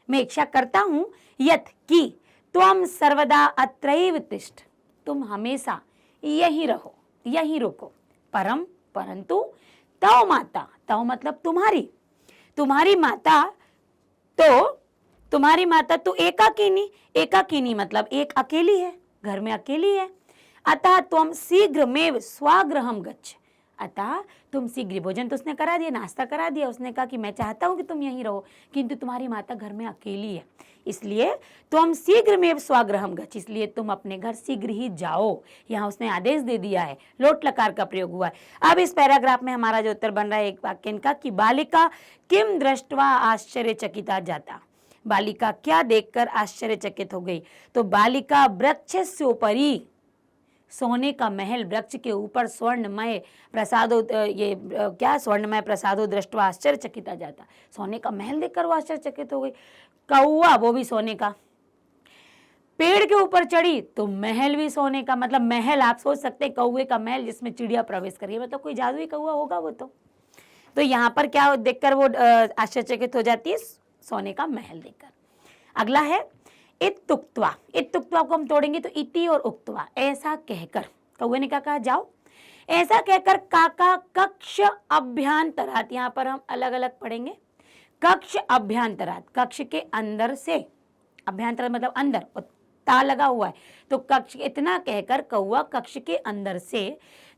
मैं इच्छा करता हूं, यत की त्वम सर्वदा अत्रैव तिष्ठ, तुम हमेशा यहीं रहो, यहीं रुको। परम, परंतु, तव माता, तव मतलब तुम्हारी, तुम्हारी माता तो एकाकिनी, एकाकिनी मतलब एक अकेली है, घर में अकेली है। अतः तुम शीघ्रमेव स्वागृहम गच्छ, अतः तुम शीघ्र, भोजन तो उसने करा दिया, नाश्ता करा दिया, उसने कहा कि मैं चाहता हूं कि तुम यहीं रहो, किंतु तुम्हारी माता घर में अकेली है, इसलिए तुम शीघ्रमेव स्वागृहम गच्छ, इसलिए तुम अपने घर शीघ्र ही जाओ। यहाँ उसने आदेश दे दिया है, लोट लकार का प्रयोग हुआ है। अब इस पैराग्राफ में हमारा जो उत्तर बन रहा है एक वाक्य इनका, कि बालिका किम दृष्ट्वा आश्चर्यचकिता जाता, बालिका क्या देखकर आश्चर्यचकित हो गई। तो बालिका वृक्षस्योपरि, सोने का महल, वृक्ष के ऊपर स्वर्णमय प्रसादो, ये क्या, स्वर्णमय प्रसादो दृष्टवा आश्चर्यचकिता जाता, सोने का महल देखकर वो आश्चर्यचकित हो गई। कौआ, वो भी सोने का, पेड़ के ऊपर चढ़ी तो महल भी सोने का, मतलब महल आप सोच सकते हैं कौए का महल जिसमें चिड़िया प्रवेश करी, मतलब कोई जादुई कौआ होगा वो तो यहाँ पर क्या देखकर वो आश्चर्यचकित हो जाती है, सोने का महल देखकर। अगला है इत्युक्त्वा, इत्युक्त्वा को हम तोड़ेंगे तो इति और उक्त्वा, ऐसा कहकर, कौवे ने क्या कहा, जाओ, ऐसा कहकर काका कक्ष अभ्यंतरात, यहाँ पर हम अलग अलग पढ़ेंगे, कक्ष अभ्यंतरात, कक्ष के अंदर से, अभ्यंतरात मतलब अंदर, और ता लगा हुआ है तो कक्ष, इतना कहकर कौआ कक्ष के अंदर से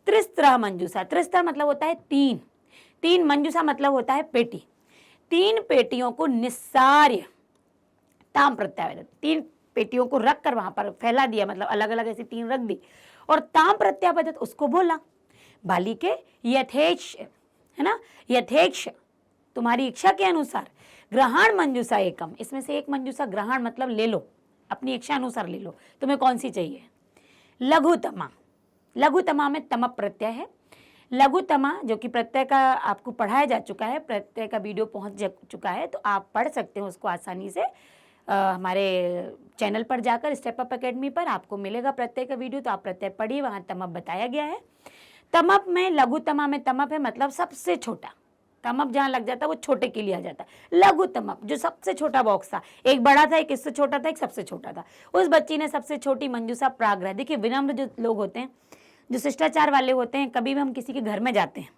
त्रिस्त्र मंजूषा, त्रिस्त्र मतलब होता है तीन, तीन मंजूषा मतलब होता है पेटी, तीन पेटियों को निस्सार्य, ताम प्रत्यावर्तन, तीन पेटियों को रख कर वहां पर फैला दिया, मतलब अलग अलग ऐसी तीन रख दी, और ताम प्रत्यावर्तन उसको बोला, बालिके यथेच्छ, है ना, यथेच्छ तुम्हारी इच्छा के अनुसार, ग्रहण मंजूषा एकम, इसमें से एक मंजूषा ग्रहण मतलब ले लो, अपनी इच्छा अनुसार ले लो, तुम्हें कौन सी चाहिए। लघुतमा, लघुतमा में तम प्रत्यय है, लघुतमा जो कि प्रत्यय का आपको पढ़ाया जा चुका है, प्रत्यय का वीडियो पहुंच चुका है, तो आप पढ़ सकते हो उसको आसानी से, हमारे चैनल पर जाकर स्टेप अप एकेडमी पर आपको मिलेगा प्रत्यय का वीडियो, तो आप प्रत्यय पढ़िए, वहाँ तमप बताया गया है। तमप में, लघुतमा में तमप है मतलब सबसे छोटा, तमप जहाँ लग जाता है वो छोटे के लिए आ जाता है। लघु तमप जो सबसे छोटा बॉक्स था, एक बड़ा था, एक इससे छोटा था, एक सबसे छोटा था, उस बच्ची ने सबसे छोटी मंजूषा प्राग्रह, देखिए विनम्र जो लोग होते हैं, जो शिष्टाचार वाले होते हैं, कभी भी हम किसी के घर में जाते हैं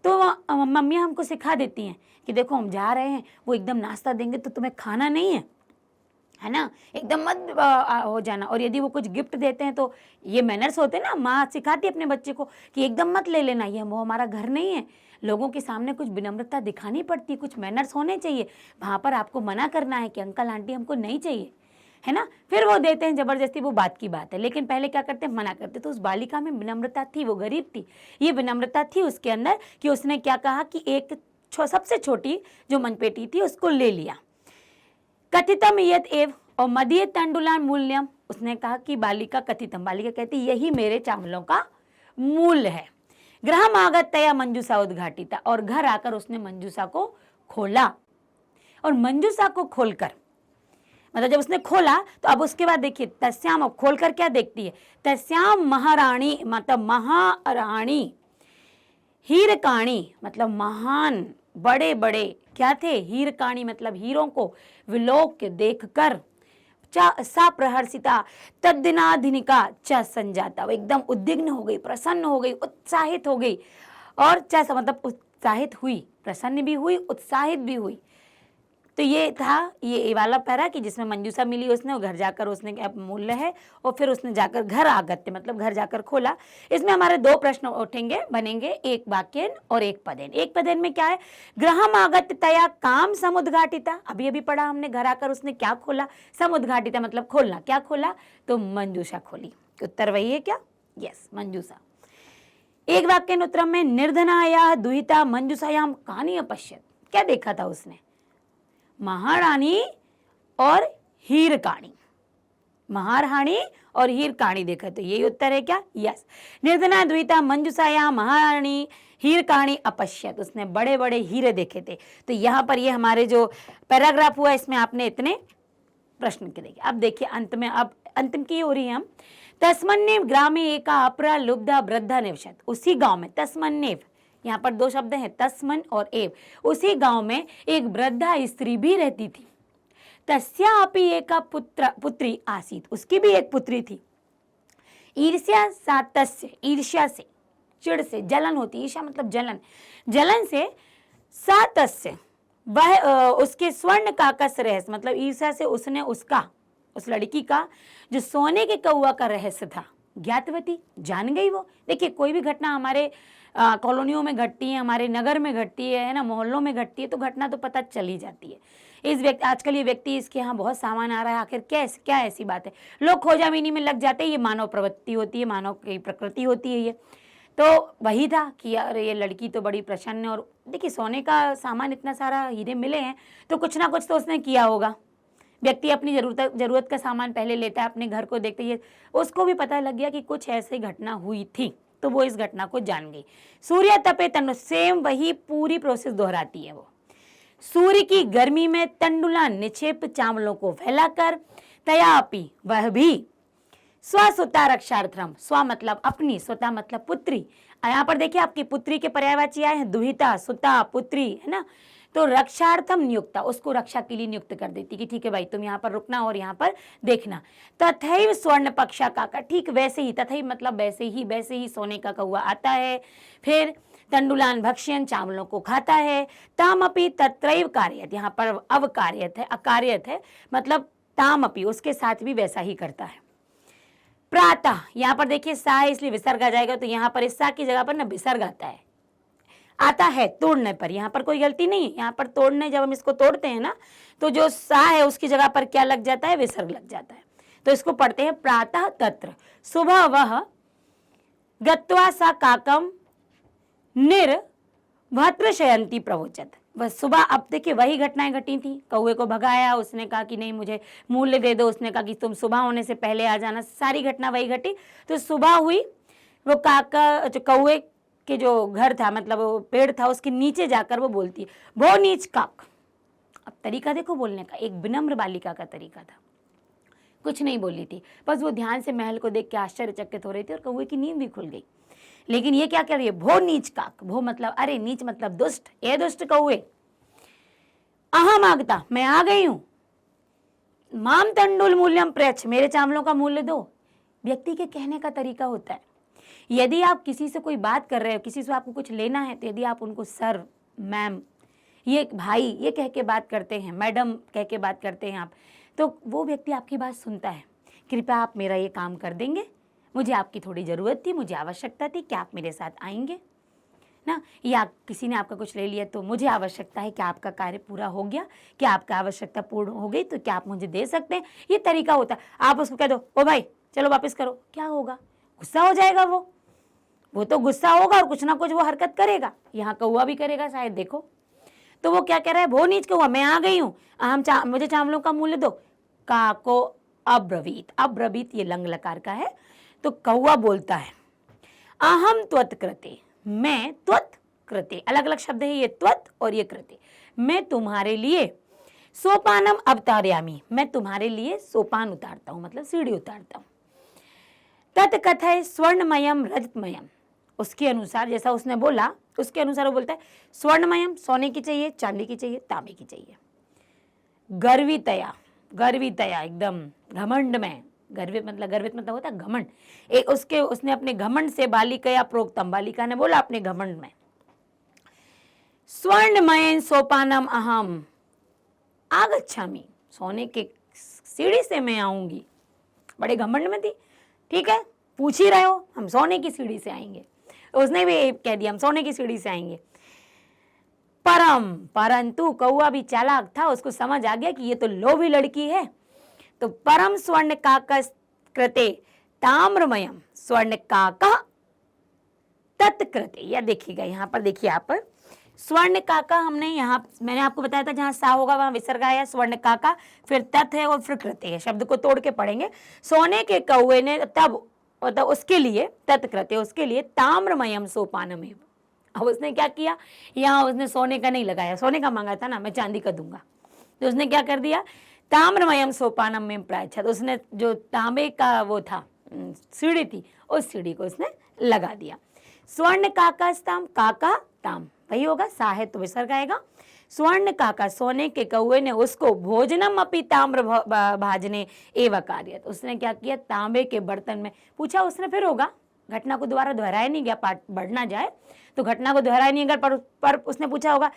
तो मम्मियाँ हमको सिखा देती हैं कि देखो हम जा रहे हैं, वो एकदम नाश्ता देंगे तो तुम्हें खाना नहीं है ना, एकदम मत हो जाना। और यदि वो कुछ गिफ्ट देते हैं तो ये मैनर्स होते हैं ना, माँ सिखाती है अपने बच्चे को कि एकदम मत ले लेना, ये वो हमारा घर नहीं है। लोगों के सामने कुछ विनम्रता दिखानी पड़ती है, कुछ मैनर्स होने चाहिए। वहाँ पर आपको मना करना है कि अंकल आंटी हमको नहीं चाहिए, है ना। फिर वो देते हैं जबरदस्ती, वो बात की बात है। लेकिन पहले क्या करते हैं, मना करते। तो उस बालिका में विनम्रता थी, वो गरीब थी, ये विनम्रता थी उसके अंदर कि उसने क्या कहा कि एक सबसे छोटी जो मनपेटी थी उसको ले लिया। कथितम यत एव और मदीय तंडुलान मूल्यम, उसने कहा कि बालिका कथितम, बालिका कहती यही मेरे चावलों का मूल्य है। गृहम आगत तया मंजूषा उद्घाटिता, और घर आकर उसने मंजूषा को खोला। और मंजूषा को खोलकर मतलब जब उसने खोला तो अब उसके बाद देखिए तस्याम, अब खोलकर क्या देखती है, तस्याम महारानी मतलब महारानी, हीरकाणी मतलब महान, बड़े बड़े क्या थे, हीरकाणी मतलब हीरों को विलोक देखकर, सा प्रहर्षिता तद्दिनाधिनिका च संजाता, वो एकदम उद्विग्न हो गई, प्रसन्न हो गई, उत्साहित हो गई। और च मतलब उत्साहित हुई, प्रसन्न भी हुई, उत्साहित भी हुई। तो ये था ये वाला पैरा कि जिसमें मंजूषा मिली उसने, और घर जाकर उसने क्या मूल्य है, और फिर उसने जाकर घर आगत्य मतलब घर जाकर खोला। इसमें हमारे दो प्रश्न उठेंगे, बनेंगे, एक वाक्यन और एक पदेन। एक पदेन में क्या है, गृहम आगत्य तया काम समुद्घाटिता, अभी अभी पढ़ा हमने, घर आकर उसने क्या खोला, समुद्घाटिता मतलब खोलना, क्या खोला, तो मंजूषा खोली। उत्तर वही है क्या, यस मंजूषा। एक वाक्यन उत्तरम में निर्धनाया दुहिता मंजूषायाम कानि अपश्यत, क्या देखा था उसने, महारानी और हीरकाणी, महारानी और हीरकाणी देखा, तो यही उत्तर है क्या, यस। निर्धना द्विता मंजूषाया महारानी हीरकाणी अपश्यत, उसने बड़े बड़े हीरे देखे थे। तो यहाँ पर ये हमारे जो पैराग्राफ हुआ इसमें आपने इतने प्रश्न के देखे। अब देखिए अंत में, अब अंतिम की हो रही है हम, तस्मन्नेव ग्रामे एका अपरा लुब्धा वृद्धा निवसत, उसी गांव में, तस्मन्नेव यहाँ पर दो शब्द हैं, तस्मन और एव, उसी गांव में एक वृद्धा स्त्री भी रहती थी। तस्यापि एका पुत्री आसीत, उसकी भी एक पुत्री थी। ईर्ष्या सातस्य, ईर्ष्या से, चिड़ से, जलन होती, ईर्ष्या मतलब जलन, जलन से, सातस्य वह उसके स्वर्ण काकस रहस्य मतलब ईर्ष्या से उसने उसका, उस लड़की का जो सोने के कौआ का रहस्य था, ज्ञातवती, जान गई वो। देखिए कोई भी घटना हमारे कॉलोनियों में घटती है, हमारे नगर में घटती है ना, मोहल्लों में घटती है, तो घटना तो पता चली जाती है। इस व्यक्ति, आजकल ये व्यक्ति, इसके यहाँ बहुत सामान आ रहा है, आखिर क्या ऐसी बात है, लोग खोजाबीनी में लग जाते हैं। ये मानव प्रवृत्ति होती है, मानव की प्रकृति होती है ये। तो वही था कि यार ये लड़की तो बड़ी प्रसन्न है, और देखिए सोने का सामान इतना सारा, हीरे मिले हैं, तो कुछ ना कुछ तो उसने किया होगा। व्यक्ति अपनी जरूरत का सामान पहले लेता है, अपने घर को देखते ही उसको भी पता लग गया कि कुछ ऐसी घटना हुई थी, तो वो इस घटना को जान गई। सूर्य तपे तंडु, सेम वही पूरी प्रोसेस दोहराती है वो। सूर्य की गर्मी में तंडुला निक्षेप चावलों को फैलाकर, तयापि वह भी स्वसुता रक्षार्थम, स्व मतलब अपनी, सुता मतलब पुत्री। यहाँ पर देखिए आपकी पुत्री के पर्यायवाची आए हैं, दुहिता, सुता, पुत्री, है ना। तो रक्षार्थम नियुक्ता, उसको रक्षा के लिए नियुक्त कर देती कि ठीक है भाई तुम यहाँ पर रुकना और यहाँ पर देखना। तथैव स्वर्ण पक्षा काका, ठीक वैसे ही, तथैव मतलब वैसे ही सोने का कौआ आता है, फिर तंडुलान भक्ष्यन, चावलों को खाता है, तामपि तत्रैव कार्यत, यहाँ पर अवकार्यत है, अकार्यत है, मतलब तामपि उसके साथ भी वैसा ही करता है। प्रातः, यहाँ पर देखिए सा है इसलिए विसर्ग आ जाएगा, तो यहाँ पर इस सा की जगह पर ना विसर्ग आता है तोड़ने पर, यहाँ पर कोई गलती नहीं है। यहाँ पर तोड़ने, जब हम इसको तोड़ते हैं ना, तो जो सा है उसकी जगह पर क्या लग जाता है, विसर्ग लग जाता है। तो इसको पढ़ते हैं प्रातः तत्र, सुबह वह गत्वा सा काकम निर्भत्र शयंती प्रवोचत, बस सुबह, अब देखिए वही घटनाएं घटी थी, कौवे को भगाया, उसने कहा कि नहीं मुझे मूल्य दे दो, उसने कहा कि तुम सुबह होने से पहले आ जाना, सारी घटना वही घटी। तो सुबह हुई, वो काका जो कौवे के जो घर था मतलब वो पेड़ था, उसके नीचे जाकर वो बोलती है, वो नीच काक। अब तरीका देखो बोलने का, एक विनम्र बालिका का तरीका था, कुछ नहीं बोली थी, बस वो ध्यान से महल को देख के आश्चर्यचकित हो रही थी, और कौवे की नींद भी खुल गई। लेकिन ये क्या कर रही है, भो नीच काक, भो मतलब अरे, नीच मतलब दुष्ट, ये दुष्ट कौवे, अहम आगता, मैं आ गई हूं, माम तंडुल मूल्यम प्रयच्छ, मेरे चावलों का मूल्य दो। व्यक्ति के कहने का तरीका होता है, यदि आप किसी से कोई बात कर रहे हो, किसी से आपको कुछ लेना है, तो यदि आप उनको सर, मैम, ये भाई, ये कह के बात करते हैं, मैडम कह के बात करते हैं आप, तो वो व्यक्ति आपकी बात सुनता है। कृपया आप मेरा ये काम कर देंगे, मुझे आपकी थोड़ी ज़रूरत थी, मुझे आवश्यकता थी, क्या आप मेरे साथ आएंगे ना। या किसी ने आपका कुछ ले लिया, तो मुझे आवश्यकता है कि आपका कार्य पूरा हो गया, क्या आपका आवश्यकता पूर्ण हो गई, तो क्या आप मुझे दे सकते हैं। ये तरीका होता है। आप उसको कह दो, ओ भाई चलो वापस करो, क्या होगा? गुस्सा हो जाएगा वो तो गुस्सा होगा और कुछ ना कुछ वो हरकत करेगा। यहाँ कौवा भी करेगा शायद, देखो। तो वो क्या कह रहा है, भो नीच कौवा, मैं आ गई हूँ, मुझे चावलों का मूल्य दो। काको अब्रवीत, अब्रवीत ये लंग लकार का है। तो कौवा बोलता है, अहम त्वत् कृते, मैं त्वत् कृते, अलग अलग शब्द है ये, त्वत् और ये कृते, मैं तुम्हारे लिए सोपानम अवतारयामि, मैं तुम्हारे लिए सोपान उतारता हूं, मतलब सीढ़ी उतारता हूं। तत् कथय स्वर्णमयम रजतमयम, उसके अनुसार, जैसा उसने बोला उसके अनुसार वो बोलता है स्वर्णमयम, सोने की चाहिए, चांदी की चाहिए, तांबे की चाहिए। गर्वितया, गर्वितया एकदम घमंड में, गर्वित मतलब होता है घमंड। एक उसने अपने घमंड से, बालिकया प्रोक्तम, बालिका ने बोला अपने घमंड में, स्वर्णमय सोपानम अहम आगच्छामि, सोने के सीढ़ी से मैं आऊंगी। बड़े घमंड में थी। ठीक है, पूछ ही रहे हो, हम सोने की सीढ़ी से आएंगे। उसने भी कह दिया हम सोने की सीढ़ी से आएंगे। परंतु कौवा भी चालाक था, उसको समझ आ गया कि ये तो लोभी लड़की है। तो परम स्वर्ण काका कृते ताम्रमयम स्वर्ण काका तत्कृते, या देखिएगा यहाँ पर, देखिए यहाँ पर स्वर्ण काका, हमने यहाँ, मैंने आपको बताया था जहाँ सा होगा वहां विसर्ग आया, स्वर्ण काका, फिर तत् है और फिर कृते है। शब्द को तोड़ के पढ़ेंगे। सोने के कौवे ने तब, मतलब उसके लिए, तत्कृते उसके लिए, ताम्रमयम सोपानमेव। अब उसने क्या किया, यहाँ उसने सोने का नहीं लगाया, सोने का मांगा था ना, मैं चांदी का दूंगा, तो उसने क्या कर दिया, ताम्रमयम सोपानम में प्रायच्छत, उसने जो तांबे का वो था सीढ़ी थी, उस सीढ़ी को उसने लगा दिया। स्वर्ण काका स्ताम, काका ताम वही होगा, सा है तो विसर्ग आएगा। स्वर्ण काका, सोने के कौवे ने उसको भोजनम अपि ताम्र भाजने एवं कार्यत, उसने क्या किया, तांबे के बर्तन में, पूछा उसने फिर होगा, घटना को दोबारा दोहराया नहीं गया, पाठ बढ़ना जाए तो घटना को दोहराया नहीं गया, पर उसने पूछा होगा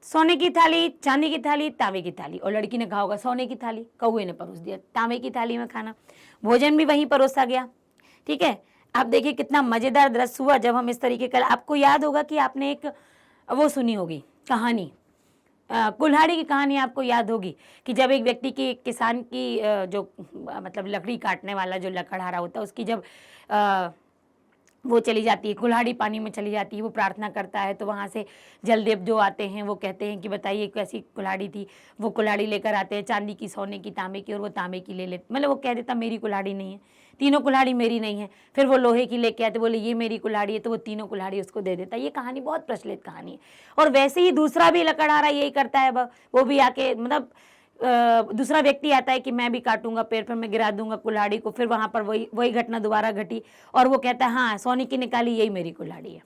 सोने की थाली, चांदी की थाली, तांबे की थाली, और लड़की ने कहा होगा सोने की थाली, कौवे ने परोस दिया तांबे की थाली में खाना, भोजन भी वहीं परोसा गया। ठीक है, आप देखिए कितना मजेदार दृश्य हुआ जब हम इस तरीके का, आपको याद होगा कि आपने एक वो सुनी होगी कहानी, कुल्हाड़ी की कहानी आपको याद होगी, कि जब एक व्यक्ति की, किसान की जो मतलब लकड़ी काटने वाला जो लकड़हारा होता है, उसकी जब वो चली जाती है, कुल्हाड़ी पानी में चली जाती है, वो प्रार्थना करता है, तो वहाँ से जलदेव जो आते हैं वो कहते हैं कि बताइए कैसी कुल्हाड़ी थी, वो कुल्हाड़ी लेकर आते हैं, चांदी की, सोने की, तांबे की, और वो तांबे की ले ले, मतलब वो कह देता मेरी कुल्हाड़ी नहीं है, तीनों कुल्हाड़ी मेरी नहीं है, फिर वो लोहे की लेके आते, बोले ये मेरी कुल्हाड़ी है, तो वो तीनों कुल्हाड़ी उसको दे देता। ये कहानी बहुत प्रचलित कहानी है। और वैसे ही दूसरा भी लकड़हारा यही करता है, वो भी आके, मतलब दूसरा व्यक्ति आता है कि मैं भी काटूंगा पेड़, फिर मैं गिरा दूंगा कुल्हाड़ी को, फिर वहां पर वही घटना दोबारा घटी, और वो कहता है हाँ सोने की निकाली, यही मेरी कुल्हाड़ी है,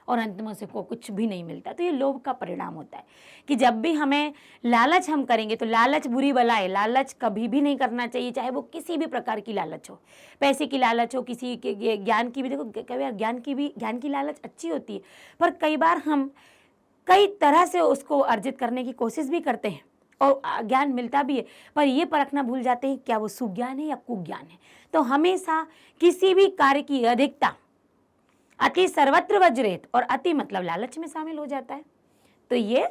और अंत में उसे को कुछ भी नहीं मिलता। तो ये लोभ का परिणाम होता है कि जब भी हमें लालच हम करेंगे, तो लालच बुरी बला है, लालच कभी भी नहीं करना चाहिए, चाहे वो किसी भी प्रकार की लालच हो, पैसे की लालच हो, किसी के ज्ञान की भी, देखो कई बार ज्ञान की लालच अच्छी होती है, पर कई बार हम कई तरह से उसको अर्जित करने की कोशिश भी करते हैं और ज्ञान मिलता भी है, पर ये परखना भूल जाते हैं क्या वो सुज्ञान है या कुज्ञान है। तो हमेशा किसी भी कार्य की अधिकता, अति सर्वत्र वज्रेत, और अति मतलब लालच में शामिल हो जाता है। तो ये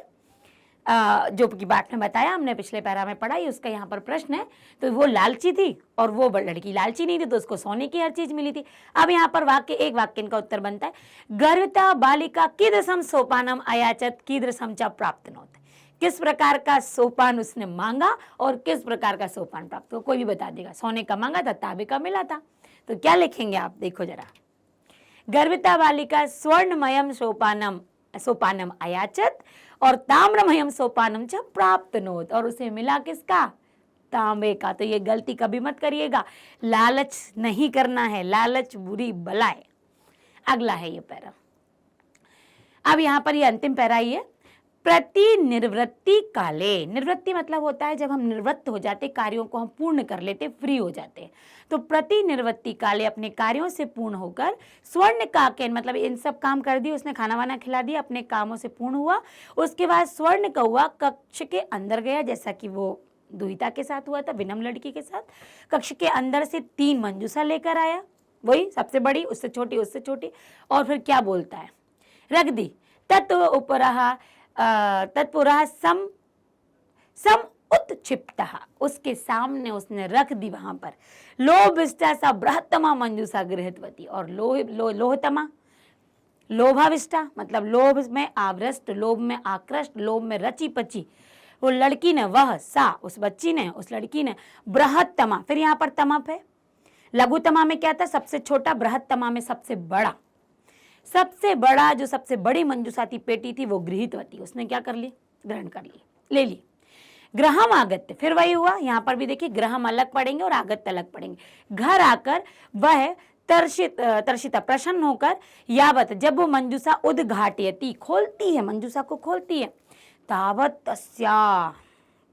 जो की बात में बताया, हमने पिछले पैरा में पढ़ा, उसका यहाँ पर प्रश्न है। तो वो लालची थी और वो लड़की लालची नहीं थी, तो उसको सोने की हर चीज मिली थी। अब यहाँ पर एक वाक्य इनका उत्तर बनता है, गर्विता बालिका कीदृशम सोपानम अयाचत कीदृशम च प्राप्तनोत, किस प्रकार का सोपान उसने मांगा और किस प्रकार का सोपान प्राप्त हुआ। कोई भी बता देगा, सोने का मांगा था, तांबे का मिला था। तो क्या लिखेंगे आप, देखो जरा, गर्विता बालिका स्वर्णमयम सोपानम अयाचत और ताम्रमयम सोपानम च प्राप्तनोत, और उसे मिला किसका, तांबे का। तो ये गलती कभी मत करिएगा, लालच नहीं करना है, लालच बुरी बला है। अगला है ये पैरा, अब यहाँ पर ये अंतिम पैरा ही है, प्रतिनिवृत्ति काले, निवृत्ति मतलब होता है जब हम निवृत्त हो जाते, कार्यों को हम पूर्ण कर लेते, फ्री हो जाते। तो प्रतिनिवृत्ति काले, अपने कार्यों से पूर्ण होकर, स्वर्ण काकेन मतलब इन सब काम कर दिए, उसने खाना वाना खिला दिया, अपने कामों से पूर्ण हुआ। उसके बाद स्वर्ण कौवा कक्ष के अंदर गया, जैसा कि वो दुहिता के साथ हुआ था, विनम लड़की के साथ। कक्ष के अंदर से 3 मंजूषा लेकर आया, वही सबसे बड़ी, उससे छोटी, उससे छोटी। और फिर क्या बोलता है, रख दी। तत्पुरः सम उत्क्षिप्तः, उसके सामने उसने रख दी वहां पर। लोभविष्टा सा बृहत्तमा मंजूषा गृहीतवती, और लोहतमा लोभाविष्टा मतलब लोभ में आवृष्ट, लोभ में आकृष्ट, लोभ में रची पची वो लड़की ने, वह सा उस बच्ची ने, उस लड़की ने, बृहत्तमा, फिर यहाँ पर तमप है। लघुतमा में क्या था, सबसे छोटा, बृहत्तमा में सबसे बड़ा। सबसे बड़ा जो सबसे बड़ी मंजूषा थी, पेटी थी, वो गृहीतवती, उसने क्या कर ली, ग्रहण कर ली, ले ली। ग्रहम आगत्य, फिर वही हुआ, यहाँ पर भी देखिए ग्रहम अलग पढ़ेंगे और आगत्य अलग पढ़ेंगे। घर आकर वह तर्षिता प्रसन्न होकर, यावत जब वो मंजूषा उद्घाटयति, खोलती है, मंजूषा को खोलती है, तावत तस्या,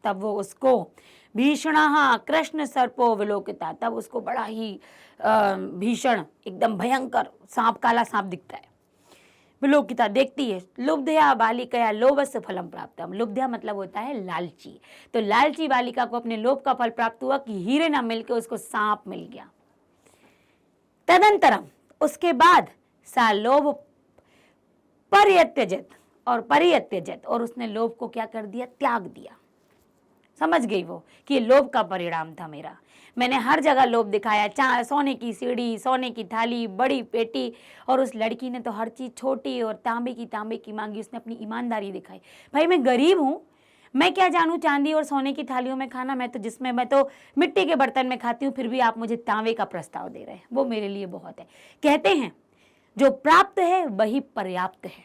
तब वो उसको, भीषणः कृष्ण सर्पो विलोकिता, तब उसको बड़ा ही भीषण, एकदम भयंकर सांप, काला सांप दिखता है। विलोकिता देखती है। लुब्धया बालिकया लोभस्य फलम प्राप्तम, लुब्धया मतलब होता है लालची। तो लालची बालिका को अपने लोभ का फल प्राप्त हुआ कि हीरे ना मिलके उसको सांप मिल गया। तदंतरम, उसके बाद सा लोभ परित्यजत, और उसने लोभ को क्या कर दिया, त्याग दिया। समझ गई वो कि ये लोभ का परिणाम था मेरा, मैंने हर जगह लोभ दिखाया, सोने की सीढ़ी, सोने की थाली, बड़ी पेटी, और उस लड़की ने तो हर चीज छोटी और तांबे की मांगी, उसने अपनी ईमानदारी दिखाई। भाई मैं गरीब हूँ, मैं क्या जानूं चांदी और सोने की थालियों में खाना, मैं तो मिट्टी के बर्तन में खाती हूँ, फिर भी आप मुझे तांबे का प्रस्ताव दे रहे हैं, वो मेरे लिए बहुत है। कहते हैं जो प्राप्त है वही पर्याप्त है।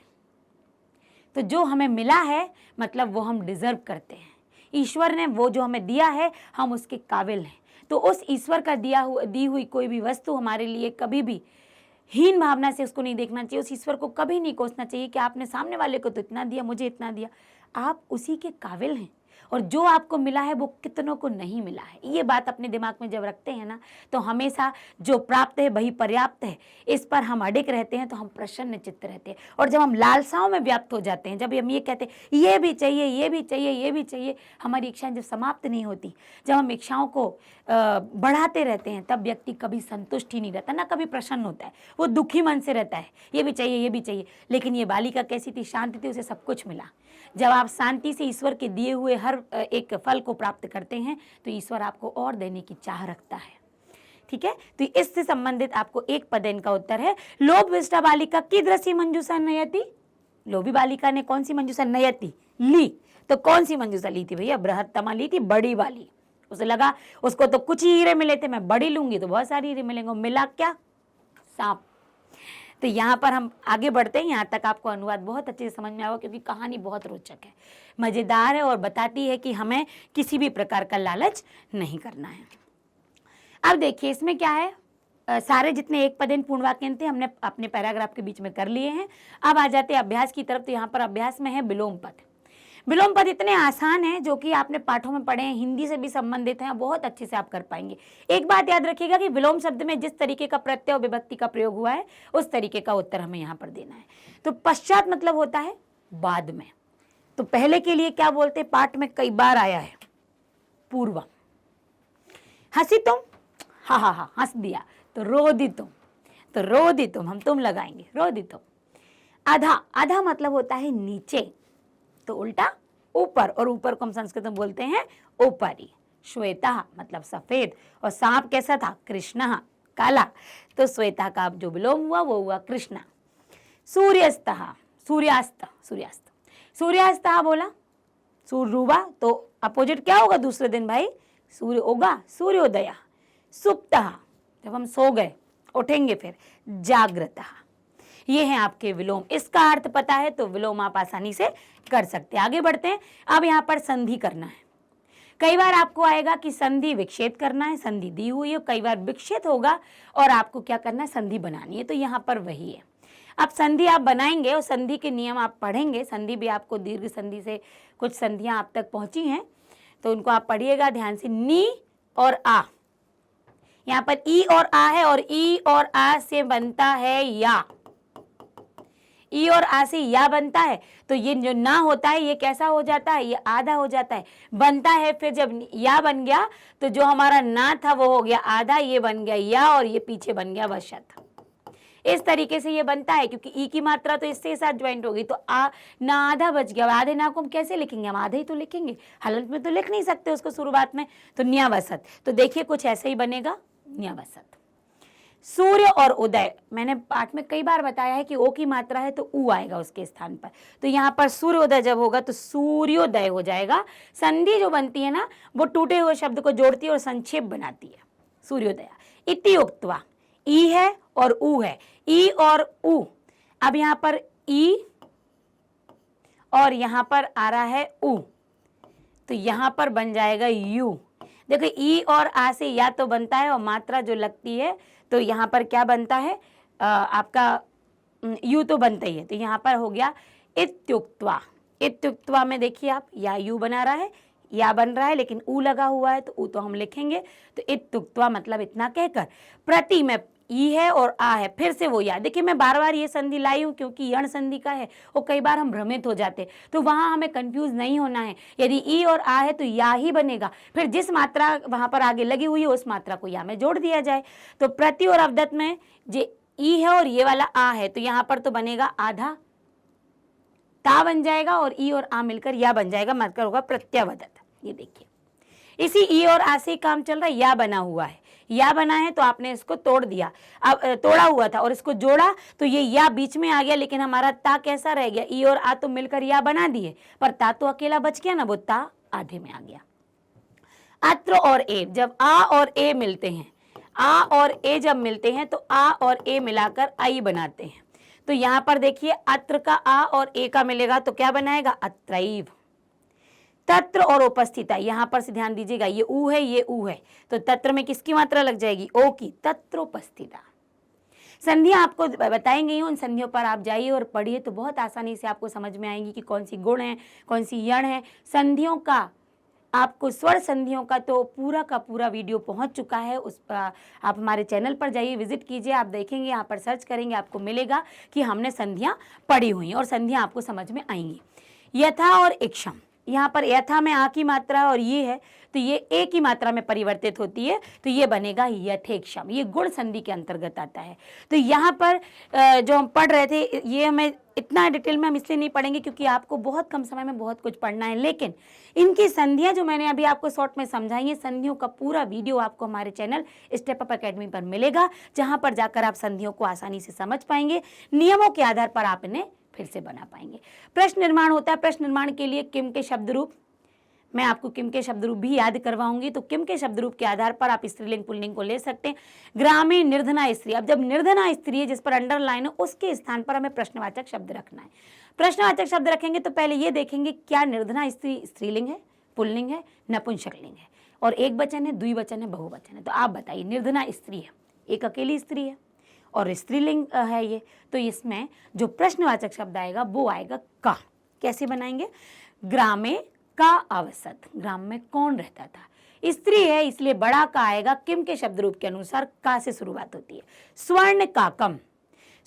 तो जो हमें मिला है मतलब वो हम डिजर्व करते हैं, ईश्वर ने वो जो हमें दिया है हम उसके काबिल हैं। तो उस ईश्वर का दी हुई कोई भी वस्तु हमारे लिए कभी भी हीन भावना से उसको नहीं देखना चाहिए। उस ईश्वर को कभी नहीं कोसना चाहिए कि आपने सामने वाले को तो इतना दिया, मुझे इतना दिया। आप उसी के काबिल हैं, और जो आपको मिला है वो कितनों को नहीं मिला है। ये बात अपने दिमाग में जब रखते हैं ना, तो हमेशा जो प्राप्त है वही पर्याप्त है, इस पर हम अडिग रहते हैं, तो हम प्रसन्न चित्त रहते हैं। और जब हम लालसाओं में व्याप्त हो जाते हैं, जब हम ये कहते हैं ये भी चाहिए, ये भी चाहिए, ये भी चाहिए, हमारी इच्छाएं जब समाप्त नहीं होती, जब हम इच्छाओं को बढ़ाते रहते हैं, तब व्यक्ति कभी संतुष्ट ही नहीं रहता, ना कभी प्रसन्न होता है, वो दुखी मन से रहता है, ये भी चाहिए, ये भी चाहिए। लेकिन ये बालिका कैसी थी, शांति थी, उसे सब कुछ मिला। जब आप शांति से ईश्वर के दिए हुए हर एक फल को प्राप्त करते हैं, तो ईश्वर आपको और देने की चाह रखता है। ठीक है, तो इससे संबंधित आपको एक पद इनका उत्तर है। लोभविष्टा बालिका कीदृशी मंजूषा नयति, लोभी बालिका ने कौन सी मंजूषा नयति ली, तो कौन सी मंजूषा ली थी भैया, बृहत्तमा ली थी, बड़ी वाली। उसे लगा उसको तो कुछ ही हीरे मिले थे, मैं बड़ी लूंगी तो बहुत सारे हीरे मिलेंगे, मिला क्या, सांप। तो यहाँ पर हम आगे बढ़ते हैं, यहाँ तक आपको अनुवाद बहुत अच्छे से समझ में आएगा, क्योंकि कहानी बहुत रोचक है, मज़ेदार है, और बताती है कि हमें किसी भी प्रकार का लालच नहीं करना है। अब देखिए इसमें क्या है, सारे जितने एक पदेन पूर्ण वाक्य थे हमने अपने पैराग्राफ के बीच में कर लिए हैं। अब आ जाते हैं अभ्यास की तरफ। तो यहाँ पर अभ्यास में है विलोम पद। विलोम पद इतने आसान हैं जो कि आपने पाठों में पढ़े हैं, हिंदी से भी संबंधित हैं, बहुत अच्छे से आप कर पाएंगे। एक बात याद रखिएगा कि विलोम शब्द में जिस तरीके का प्रत्यय और विभक्ति का प्रयोग हुआ है, उस तरीके का उत्तर हमें यहाँ पर देना है। तो पश्चात मतलब होता है बाद में, तो पहले के लिए क्या बोलते हैं, पाठ में कई बार आया है पूर्वम। हंसी तुम, हा हा हा हंस दिया, तो रोदी तुम, तो रोदी तुम, हम तुम लगाएंगे, रोदी तुम। आधा, आधा मतलब होता है नीचे, तो उल्टा ऊपर, और ऊपर को हम संस्कृत में बोलते हैं ऊपरी। श्वेता मतलब सफेद, और सांप कैसा था, कृष्ण काला, तो श्वेता का जो विलोम हुआ वो हुआ कृष्णा। सूर्यस्त, सूर्यास्त, सूर्यास्त, सूर्यास्त बोला, सूर्य डूबा, तो अपोजिट क्या होगा दूसरे दिन भाई, सूर्य उगा, सूर्योदय। सुप्त, जब हम सो गए, उठेंगे फिर, जागृत। ये हैं आपके विलोम। इसका अर्थ पता है तो विलोम आप आसानी से कर सकते हैं। आगे बढ़ते हैं। अब यहाँ पर संधि करना है। कई बार आपको आएगा कि संधि विक्षेप करना है, संधि दी हुई है, कई बार विक्षेप होगा और आपको क्या करना है, संधि बनानी है। तो यहाँ पर वही है। अब संधि आप बनाएंगे और संधि के नियम आप पढ़ेंगे, संधि भी आपको दीर्घ संधि से कुछ संधियां आप तक पहुंची हैं तो उनको आप पढ़िएगा ध्यान से। नी और आ, यहाँ पर ई और आ है और ई और आ से बनता है या, ई और आ से या बनता है तो ये जो ना होता है ये कैसा हो जाता है, ये आधा हो जाता है, बनता है। फिर जब या बन गया तो जो हमारा ना था वो हो गया आधा, ये बन गया या और ये पीछे बन गया वशत। इस तरीके से ये बनता है क्योंकि ई की मात्रा तो इससे साथ ज्वाइंट होगी तो आ ना आधा बच गया। आधे ना को हम कैसे लिखेंगे, हम आधे ही तो लिखेंगे, हलंत में तो लिख नहीं सकते उसको शुरुआत में, तो न्यावसत। तो देखिए कुछ ऐसे ही बनेगा न्यावसत। सूर्य और उदय, मैंने पाठ में कई बार बताया है कि ओ की मात्रा है तो ऊ आएगा उसके स्थान पर, तो यहाँ पर सूर्योदय जब होगा तो सूर्योदय हो जाएगा। संधि जो बनती है ना वो टूटे हुए शब्द को जोड़ती है और संक्षेप बनाती है, सूर्योदया। इति उक्त्वा, ई है और ऊ है, ई और ऊ। अब यहाँ पर ई और यहाँ पर आ रहा है ऊ, तो यहाँ पर बन जाएगा यू। देखो ई और आ से या तो बनता है और मात्रा जो लगती है तो यहाँ पर क्या बनता है, आपका यू तो बनता ही है, तो यहाँ पर हो गया इत्युक्त्वा। इत्युक्त्वा में देखिए आप या यू बना रहा है, या बन रहा है लेकिन ऊ लगा हुआ है तो ऊ तो हम लिखेंगे, तो इत्युक्त्वा मतलब इतना कहकर। प्रति में ई है और आ है, फिर से वो या। देखिए मैं बार बार ये संधि लाई हूँ क्योंकि यण संधि का है और कई बार हम भ्रमित हो जाते, तो वहां हमें कंफ्यूज नहीं होना है। यदि ई और आ है तो या ही बनेगा, फिर जिस मात्रा वहां पर आगे लगी हुई है उस मात्रा को या में जोड़ दिया जाए। तो प्रति और अवदत में जे ई है और ये वाला आ है तो यहाँ पर तो बनेगा आधा ता बन जाएगा और ई और आ मिलकर या बन जाएगा, मतलब होगा प्रत्यावदत। ये देखिए इसी ई और आ से काम चल रहा है, या बना हुआ है, या बना है तो आपने इसको तोड़ दिया, अब तोड़ा हुआ था और इसको जोड़ा तो ये या बीच में आ गया, लेकिन हमारा ता कैसा रह गया, ई और आ तो मिलकर या बना दिए पर ता तो अकेला बच गया ना, वो ता आधे में आ गया। अत्र और ए, जब आ और ए मिलते हैं, आ और ए जब मिलते हैं तो आ और ए मिलाकर आई बनाते हैं। तो यहाँ पर देखिए अत्र का आ और ए का मिलेगा तो क्या बनाएगा, अत्रैव। तत्र और उपस्थिता, यहाँ पर से ध्यान दीजिएगा ये ऊ है ये ऊ है, तो तत्र में किसकी मात्रा लग जाएगी, ओ की, तत्रोपस्थिता। संधियां आपको बताएंगे, उन संधियों पर आप जाइए और पढ़िए तो बहुत आसानी से आपको समझ में आएंगी कि कौन सी गुण है कौन सी यण है। संधियों का आपको स्वर संधियों का तो पूरा का पूरा वीडियो पहुंच चुका है, उस आप हमारे चैनल पर जाइए, विजिट कीजिए, आप देखेंगे, यहाँ पर सर्च करेंगे आपको मिलेगा कि हमने संधियां पढ़ी हुई हैं और संधियां आपको समझ में आएंगी। यथा और इक्षम, यहाँ पर यथा में आ की मात्रा और ये है तो ये ए की मात्रा में परिवर्तित होती है तो ये बनेगा यथेक्षम, ये गुण संधि के अंतर्गत आता है। तो यहाँ पर जो हम पढ़ रहे थे ये हमें इतना डिटेल में हम इसलिए नहीं पढ़ेंगे क्योंकि आपको बहुत कम समय में बहुत कुछ पढ़ना है, लेकिन इनकी संधियां जो मैंने अभी आपको शॉर्ट में समझाई है, संधियों का पूरा वीडियो आपको हमारे चैनल स्टेप अप एकेडमी पर मिलेगा, जहां पर जाकर आप संधियों को आसानी से समझ पाएंगे, नियमों के आधार पर आप इन्हें फिर से बना पाएंगे। प्रश्न निर्माण होता है, प्रश्न निर्माण के लिए किम के शब्द रूप, मैं आपको किम के शब्द रूप भी याद करवाऊंगी, तो किम के शब्द रूप के आधार पर आप स्त्रीलिंग पुल्लिंग को ले सकते हैं। ग्रामीण निर्धना स्त्री, अब जब निर्धना स्त्री है जिस पर अंडरलाइन है उसके स्थान पर हमें प्रश्नवाचक शब्द रखना है। प्रश्नवाचक शब्द रखेंगे तो पहले ये देखेंगे क्या निर्धना स्त्री स्त्रीलिंग है, पुल्लिंग है, नपुंसकलिंग है, और एक वचन है, द्विवचन है, बहुवचन है। तो आप बताइए, निर्धना स्त्री है, एक अकेली स्त्री है और स्त्रीलिंग है ये, तो इसमें जो प्रश्नवाचक शब्द आएगा वो आएगा का। कैसे बनाएंगे, ग्रामे का अवसत, ग्राम में कौन रहता था, स्त्री है इसलिए बड़ा का आएगा, किम के शब्द रूप के अनुसार का से शुरुआत होती है। स्वर्ण काकम,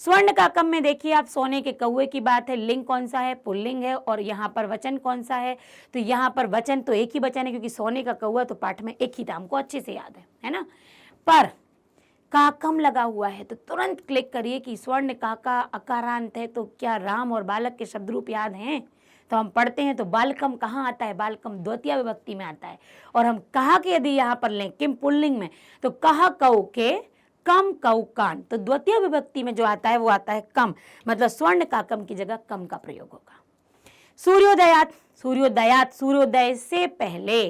स्वर्ण काकम में देखिए आप सोने के कौए की बात है, लिंग कौन सा है, पुल्लिंग है, और यहाँ पर वचन कौन सा है, तो यहाँ पर वचन तो एक ही वचन है क्योंकि सोने का कौआ तो पाठ में एक ही था, हमको अच्छे से याद है ना। पर काकम लगा हुआ है तो तुरंत क्लिक करिए कि स्वर्ण काका अकारांत है, तो क्या राम और बालक के शब्द रूप याद हैं, तो हम पढ़ते हैं तो बालकम कहाँ आता है, बालकम द्वितीय विभक्ति में आता है, और हम कहा कि यदि यहाँ पर लें किम पुल्लिंग में तो कहा कौ के कम कौ कान, तो द्वितीय विभक्ति में जो आता है वो आता है कम, मतलब स्वर्ण का कम की जगह कम का प्रयोग होगा। सूर्योदयात, सूर्योदयात सूर्योदय से पहले,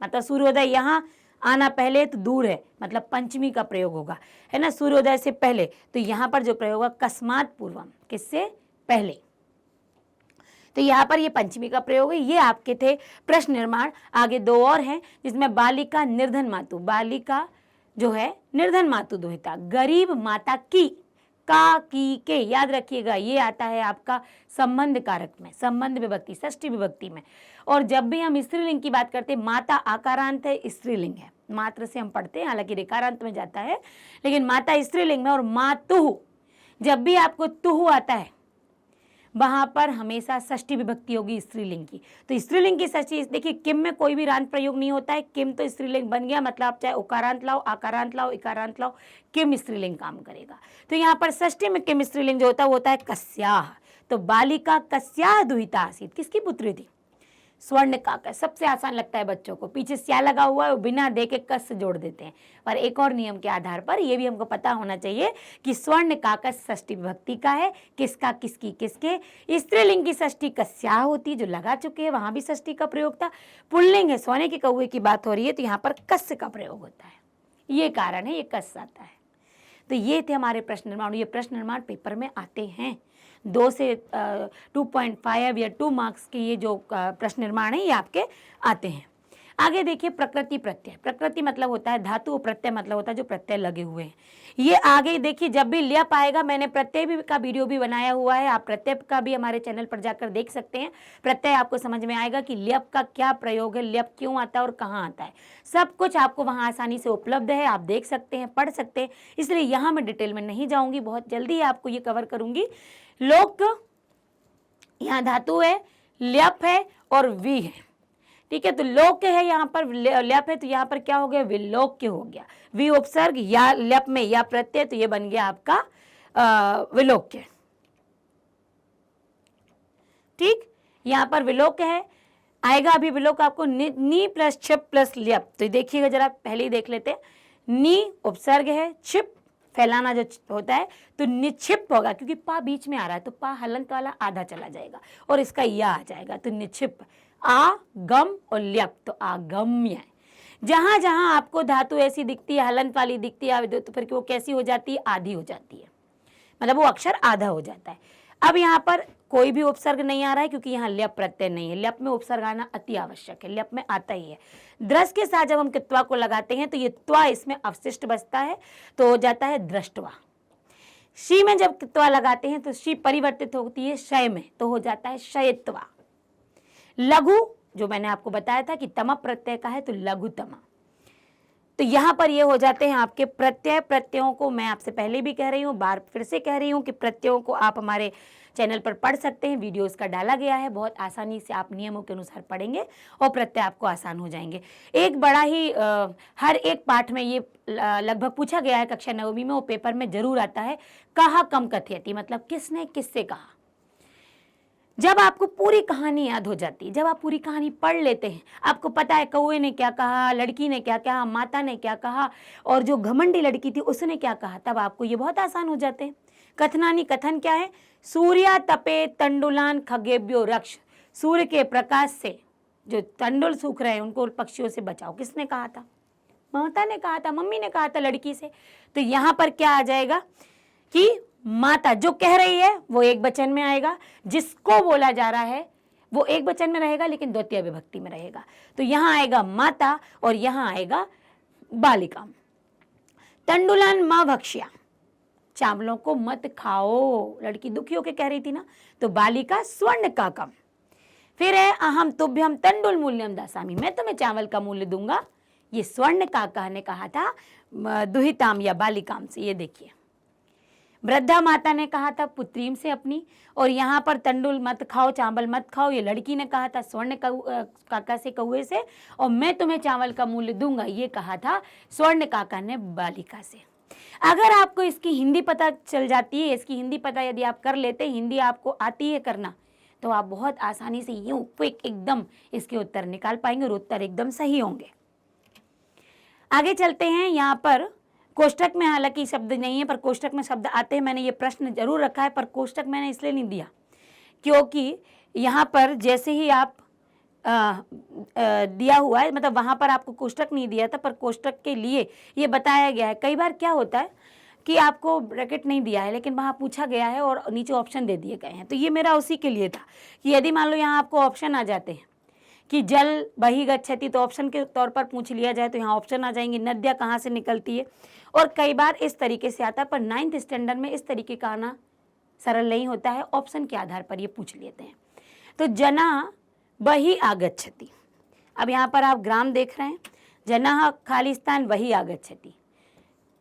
मतलब सूर्योदय यहाँ आना पहले तो दूर है, मतलब पंचमी का प्रयोग होगा, है ना, सूर्योदय से पहले, तो यहाँ पर जो प्रयोग होगा कस्मात पूर्वम, किससे पहले, तो यहाँ पर ये पंचमी का प्रयोग है। ये आपके थे प्रश्न निर्माण। आगे दो और हैं जिसमें बालिका निर्धन मातु, बालिका जो है निर्धन मातु दुहिता, गरीब माता की का, की, के, याद रखिएगा ये आता है आपका संबंध कारक में, संबंध विभक्ति, षष्ठी विभक्ति में। और जब भी हम स्त्रीलिंग की बात करते हैं, माता आकारांत है, स्त्रीलिंग है, मात्र से हम पढ़ते हैं, हालांकि रेकारांत में जाता है, लेकिन माता स्त्रीलिंग में। और मातुः, जब भी आपको तुह आता है वहां पर हमेशा षष्ठी विभक्ति होगी स्त्रीलिंग की। तो स्त्रीलिंग की षष्ठी, देखिए किम में कोई भी रांत प्रयोग नहीं होता है, किम तो स्त्रीलिंग बन गया, मतलब आप चाहे उकारांत लाओ, आकारांत लाओ, इकारांत लाओ, किम स्त्रीलिंग काम करेगा। तो यहाँ पर षष्ठी में किम स्त्रीलिंग जो होता है वो होता है कस्याः। तो बालिका कस्याः दुहिता आसीत्, किसकी पुत्री थी? स्वर्णकाका। सबसे आसान लगता है बच्चों को, पीछे स्या लगा हुआ है, वो बिना देखे कस से जोड़ देते हैं, पर एक और नियम के आधार पर ये भी हमको पता होना चाहिए कि स्वर्णकाका षष्ठी विभक्ति का है, किसका, किसकी, किसके। स्त्रीलिंग की षष्ठी कस्याः होती, जो लगा चुके हैं, वहां भी षष्ठी का प्रयोग था। पुल्लिंग है, सोने के कौवे की बात हो रही है, तो यहाँ पर कस का प्रयोग होता है, ये कारण है, ये कस आता है। तो ये थे हमारे प्रश्न निर्माण। ये प्रश्न निर्माण पेपर में आते हैं, 2 से 2.5 या 2 मार्क्स के ये जो प्रश्न निर्माण है ये आपके आते हैं। आगे देखिए प्रकृति प्रत्यय। प्रकृति मतलब होता है धातु, प्रत्यय मतलब होता है जो प्रत्यय लगे हुए हैं। ये आगे देखिए जब भी ल्यप आएगा, मैंने प्रत्यय भी का वीडियो भी बनाया हुआ है, आप प्रत्यय का भी हमारे चैनल पर जाकर देख सकते हैं। प्रत्यय आपको समझ में आएगा कि ल्यप का क्या प्रयोग है, ल्यप क्यों आता है और कहाँ आता है, सब कुछ आपको वहाँ आसानी से उपलब्ध है, आप देख सकते हैं, पढ़ सकते हैं। इसलिए यहाँ मैं डिटेल में नहीं जाऊँगी, बहुत जल्दी आपको ये कवर करूँगी। लोक, यहाँ धातु है, ल्यप है और वी है, ठीक है। तो लोक है, यहाँ पर ल्यप है, तो यहाँ पर क्या हो गया, विलोक्य हो गया। वी उपसर्ग या ल्यप में या प्रत्यय, तो ये बन गया आपका विलोक्य, ठीक। यहाँ पर विलोक्य है, आएगा अभी विलोक आपको नी प्लस छिप प्लस ल्यप। तो देखिएगा जरा, पहले ही देख लेते हैं। नी उपसर्ग है, छिप फैलाना जो होता है, तो निक्षिप होगा, क्योंकि पा बीच में आ रहा है, तो पा हलंत वाला आधा चला जाएगा और इसका या आ जाएगा, तो निक्षिप। आगम और ल्यप, तो आगम्य है। जहां जहां आपको धातु ऐसी दिखती है, हलंत वाली दिखती है, तो फिर वो कैसी हो जाती है, आधी हो जाती है, मतलब वो अक्षर आधा हो जाता है। अब यहाँ पर कोई भी उपसर्ग नहीं आ रहा है, क्योंकि यहाँ ल्यप प्रत्यय नहीं है। ल्यप में उपसर्ग आना अति आवश्यक है, ल्यप में आता ही है। द्रस के साथ जब हम कित्वा को लगाते हैं तो ये त्वा इसमें अवशिष्ट बचता है, तो हो जाता है दृष्टवा। शी में जब कित्वा लगाते हैं तो शी परिवर्तित होती है शय में, तो हो जाता है शयत्वा। लघु, जो मैंने आपको बताया था कि तम प्रत्यय का है, तो लघुतमा। तो यहाँ पर ये हो जाते हैं आपके प्रत्यय। प्रत्ययों को मैं आपसे पहले भी कह रही हूँ, बार फिर से कह रही हूँ कि प्रत्ययों को आप हमारे चैनल पर पढ़ सकते हैं, वीडियो इसका डाला गया है, बहुत आसानी से आप नियमों के अनुसार पढ़ेंगे और प्रत्यय आपको आसान हो जाएंगे। एक बड़ा ही हर एक पाठ में ये लगभग पूछा गया है कक्षा 9वीं में, वो पेपर में जरूर आता है, कहा कम कथयति, मतलब किसने किससे कहा। जब आपको पूरी कहानी याद हो जाती है, जब आप पूरी कहानी पढ़ लेते हैं, आपको पता है कौवे ने क्या कहा, लड़की ने क्या कहा, माता ने क्या कहा, और जो घमंडी लड़की थी उसने क्या कहा, तब आपको ये बहुत आसान हो जाते हैं। कथनानी, कथन क्या है, सूर्या तपे तंडुलान खगेभ्यो रक्ष, सूर्य के प्रकाश से जो तंडुल सूख रहे हैं उनको पक्षियों से बचाओ, किसने कहा था, माता ने कहा था, मम्मी ने कहा था लड़की से। तो यहाँ पर क्या आ जाएगा कि माता जो कह रही है वो एक वचन में आएगा, जिसको बोला जा रहा है वो एक वचन में रहेगा लेकिन द्वितीय विभक्ति में रहेगा। तो यहाँ आएगा माता और यहाँ आएगा बालिका। तंडुलान माँ भक्ष्या, चावलों को मत खाओ, लड़की दुखी होकर कह रही थी ना, तो बालिका स्वर्ण का कम। फिर है अहम तुभ्यम तंडुल मूल्यम दासामी, मैं तुम्हें चावल का मूल्य दूंगा, ये स्वर्ण काका ने कहा था दुहिताम या बालिकाम से। ये देखिए वृद्धा माता ने कहा था पुत्रीम से अपनी, और यहाँ पर तंडुल मत खाओ, चावल मत खाओ, ये लड़की ने कहा था स्वर्ण काका से, कौवे से, और मैं तुम्हें चावल का मूल्य दूंगा, ये कहा था स्वर्ण काका ने बालिका से। अगर आपको इसकी हिंदी पता चल जाती है, इसकी हिंदी पता यदि आप कर लेते, हिंदी आपको आती है करना, तो आप बहुत आसानी से यूं क्विक एकदम इसके उत्तर निकाल पाएंगे और उत्तर एकदम सही होंगे। आगे चलते हैं। यहाँ पर कोष्ठक में हालांकि शब्द नहीं है, पर कोष्ठक में शब्द आते हैं। मैंने ये प्रश्न जरूर रखा है, पर कोष्ठक मैंने इसलिए नहीं दिया क्योंकि यहाँ पर जैसे ही आप दिया हुआ है, मतलब वहाँ पर आपको कोष्ठक नहीं दिया था, पर कोष्ठक के लिए ये बताया गया है। कई बार क्या होता है कि आपको ब्रैकेट नहीं दिया है लेकिन वहाँ पूछा गया है और नीचे ऑप्शन दे दिए गए हैं, तो ये मेरा उसी के लिए था कि यदि मान लो यहाँ आपको ऑप्शन आ जाते हैं कि जल बही गच्छति, तो ऑप्शन के तौर पर पूछ लिया जाए तो यहाँ ऑप्शन आ जाएंगे, नदियाँ कहाँ से निकलती है। और कई बार इस तरीके से आता है, पर 9th स्टैंडर्ड में इस तरीके का आना सरल नहीं होता है, ऑप्शन के आधार पर ये पूछ लेते हैं। तो जना बही आगच्छति, अब यहाँ पर आप ग्राम देख रहे हैं, जना खालिस्तान बही आगच्छति,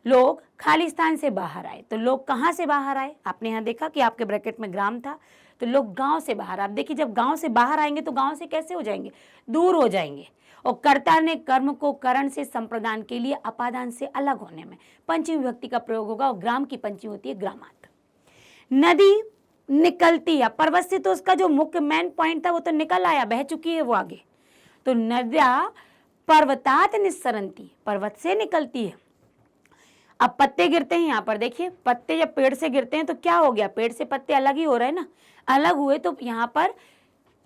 लोग खालिस्तान से बाहर आए। तो लोग कहाँ से बाहर आए, आपने यहाँ देखा कि आपके ब्रैकेट में ग्राम था, तो लोग गांव से बाहर। आप देखिए जब गांव से बाहर आएंगे तो गांव से कैसे हो जाएंगे, दूर हो जाएंगे। और कर्ता ने कर्म को करण से संप्रदान के लिए अपादान से अलग होने में पंचमी विभक्ति का प्रयोग होगा, और ग्राम की पंचमी होती है ग्रामात। नदी निकलती है, पर्वत से तो उसका जो मुख्य मेन पॉइंट था वो तो निकल आया, बह चुकी है वो आगे। तो नद्या पर्वतात निस्सरंती, पर्वत से निकलती है। अब पत्ते गिरते हैं, यहाँ पर देखिए पत्ते जब पेड़ से गिरते हैं तो क्या हो गया, पेड़ से पत्ते अलग ही हो रहे हैं ना, अलग हुए। तो यहाँ पर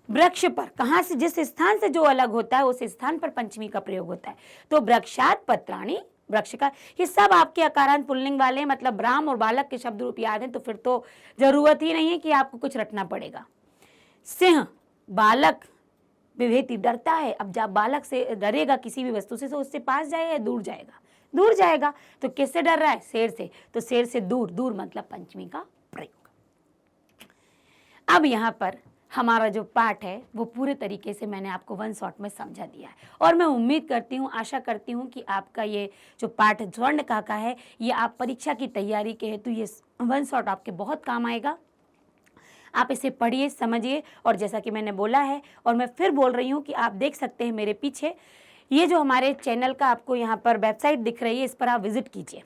वृक्ष पर कहाँ से, जिस स्थान से जो अलग होता है उस स्थान पर पंचमी का प्रयोग होता है। तो वृक्षात पत्राणी, वृक्ष का, ये सब आपके अकारांत पुल्लिंग वाले हैं, मतलब राम और बालक के शब्द रूप याद हैं, तो फिर तो जरूरत ही नहीं है कि आपको कुछ रटना पड़ेगा। सिंह, बालक विभेति, डरता है। अब जब बालक से डरेगा किसी भी वस्तु से तो उससे पास जाएगा या दूर जाएगा, दूर जाएगा। तो किससे डर रहा है, शेर से, तो शेर से दूर, दूर मतलब पंचमी का प्रयोग। अब यहाँ पर हमारा जो पाठ है वो पूरे तरीके से मैंने आपको वन शॉट में समझा दिया है, और मैं उम्मीद करती हूँ, आशा करती हूँ कि आपका ये जो पाठ स्वर्णका का है, ये आप परीक्षा की तैयारी के हेतु ये वन शॉट आपके बहुत काम आएगा। आप इसे पढ़िए, समझिए, और जैसा कि मैंने बोला है और मैं फिर बोल रही हूँ कि आप देख सकते हैं मेरे पीछे ये जो हमारे चैनल का आपको यहाँ पर वेबसाइट दिख रही है, इस पर आप विजिट कीजिए।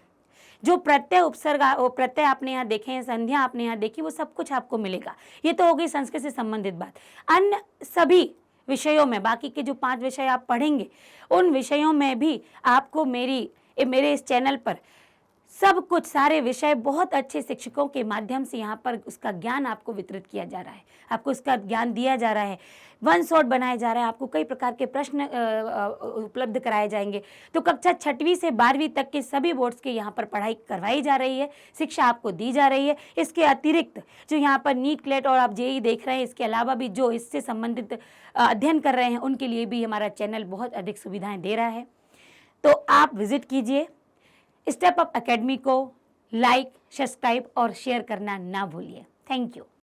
जो प्रत्यय उपसर्ग प्रत्यय आपने यहाँ देखे हैं, संध्या आपने यहाँ देखी, वो सब कुछ आपको मिलेगा। ये तो हो गई संस्कृत से संबंधित बात। अन्य सभी विषयों में, बाकी के जो 5 विषय आप पढ़ेंगे उन विषयों में भी आपको मेरे इस चैनल पर सब कुछ, सारे विषय बहुत अच्छे शिक्षकों के माध्यम से यहाँ पर उसका ज्ञान आपको वितरित किया जा रहा है, आपको उसका ज्ञान दिया जा रहा है, वन शॉट बनाया जा रहा है, आपको कई प्रकार के प्रश्न उपलब्ध कराए जाएंगे। तो कक्षा 6वीं से 12वीं तक के सभी बोर्ड्स के यहाँ पर पढ़ाई करवाई जा रही है, शिक्षा आपको दी जा रही है। इसके अतिरिक्त जो यहाँ पर नीट क्लेट और आप जेईई देख रहे हैं, इसके अलावा भी जो इससे संबंधित अध्ययन कर रहे हैं उनके लिए भी हमारा चैनल बहुत अधिक सुविधाएँ दे रहा है। तो आप विजिट कीजिए। स्टेप अप एकेडमी को लाइक, सब्सक्राइब और शेयर करना ना भूलिए। Thank you.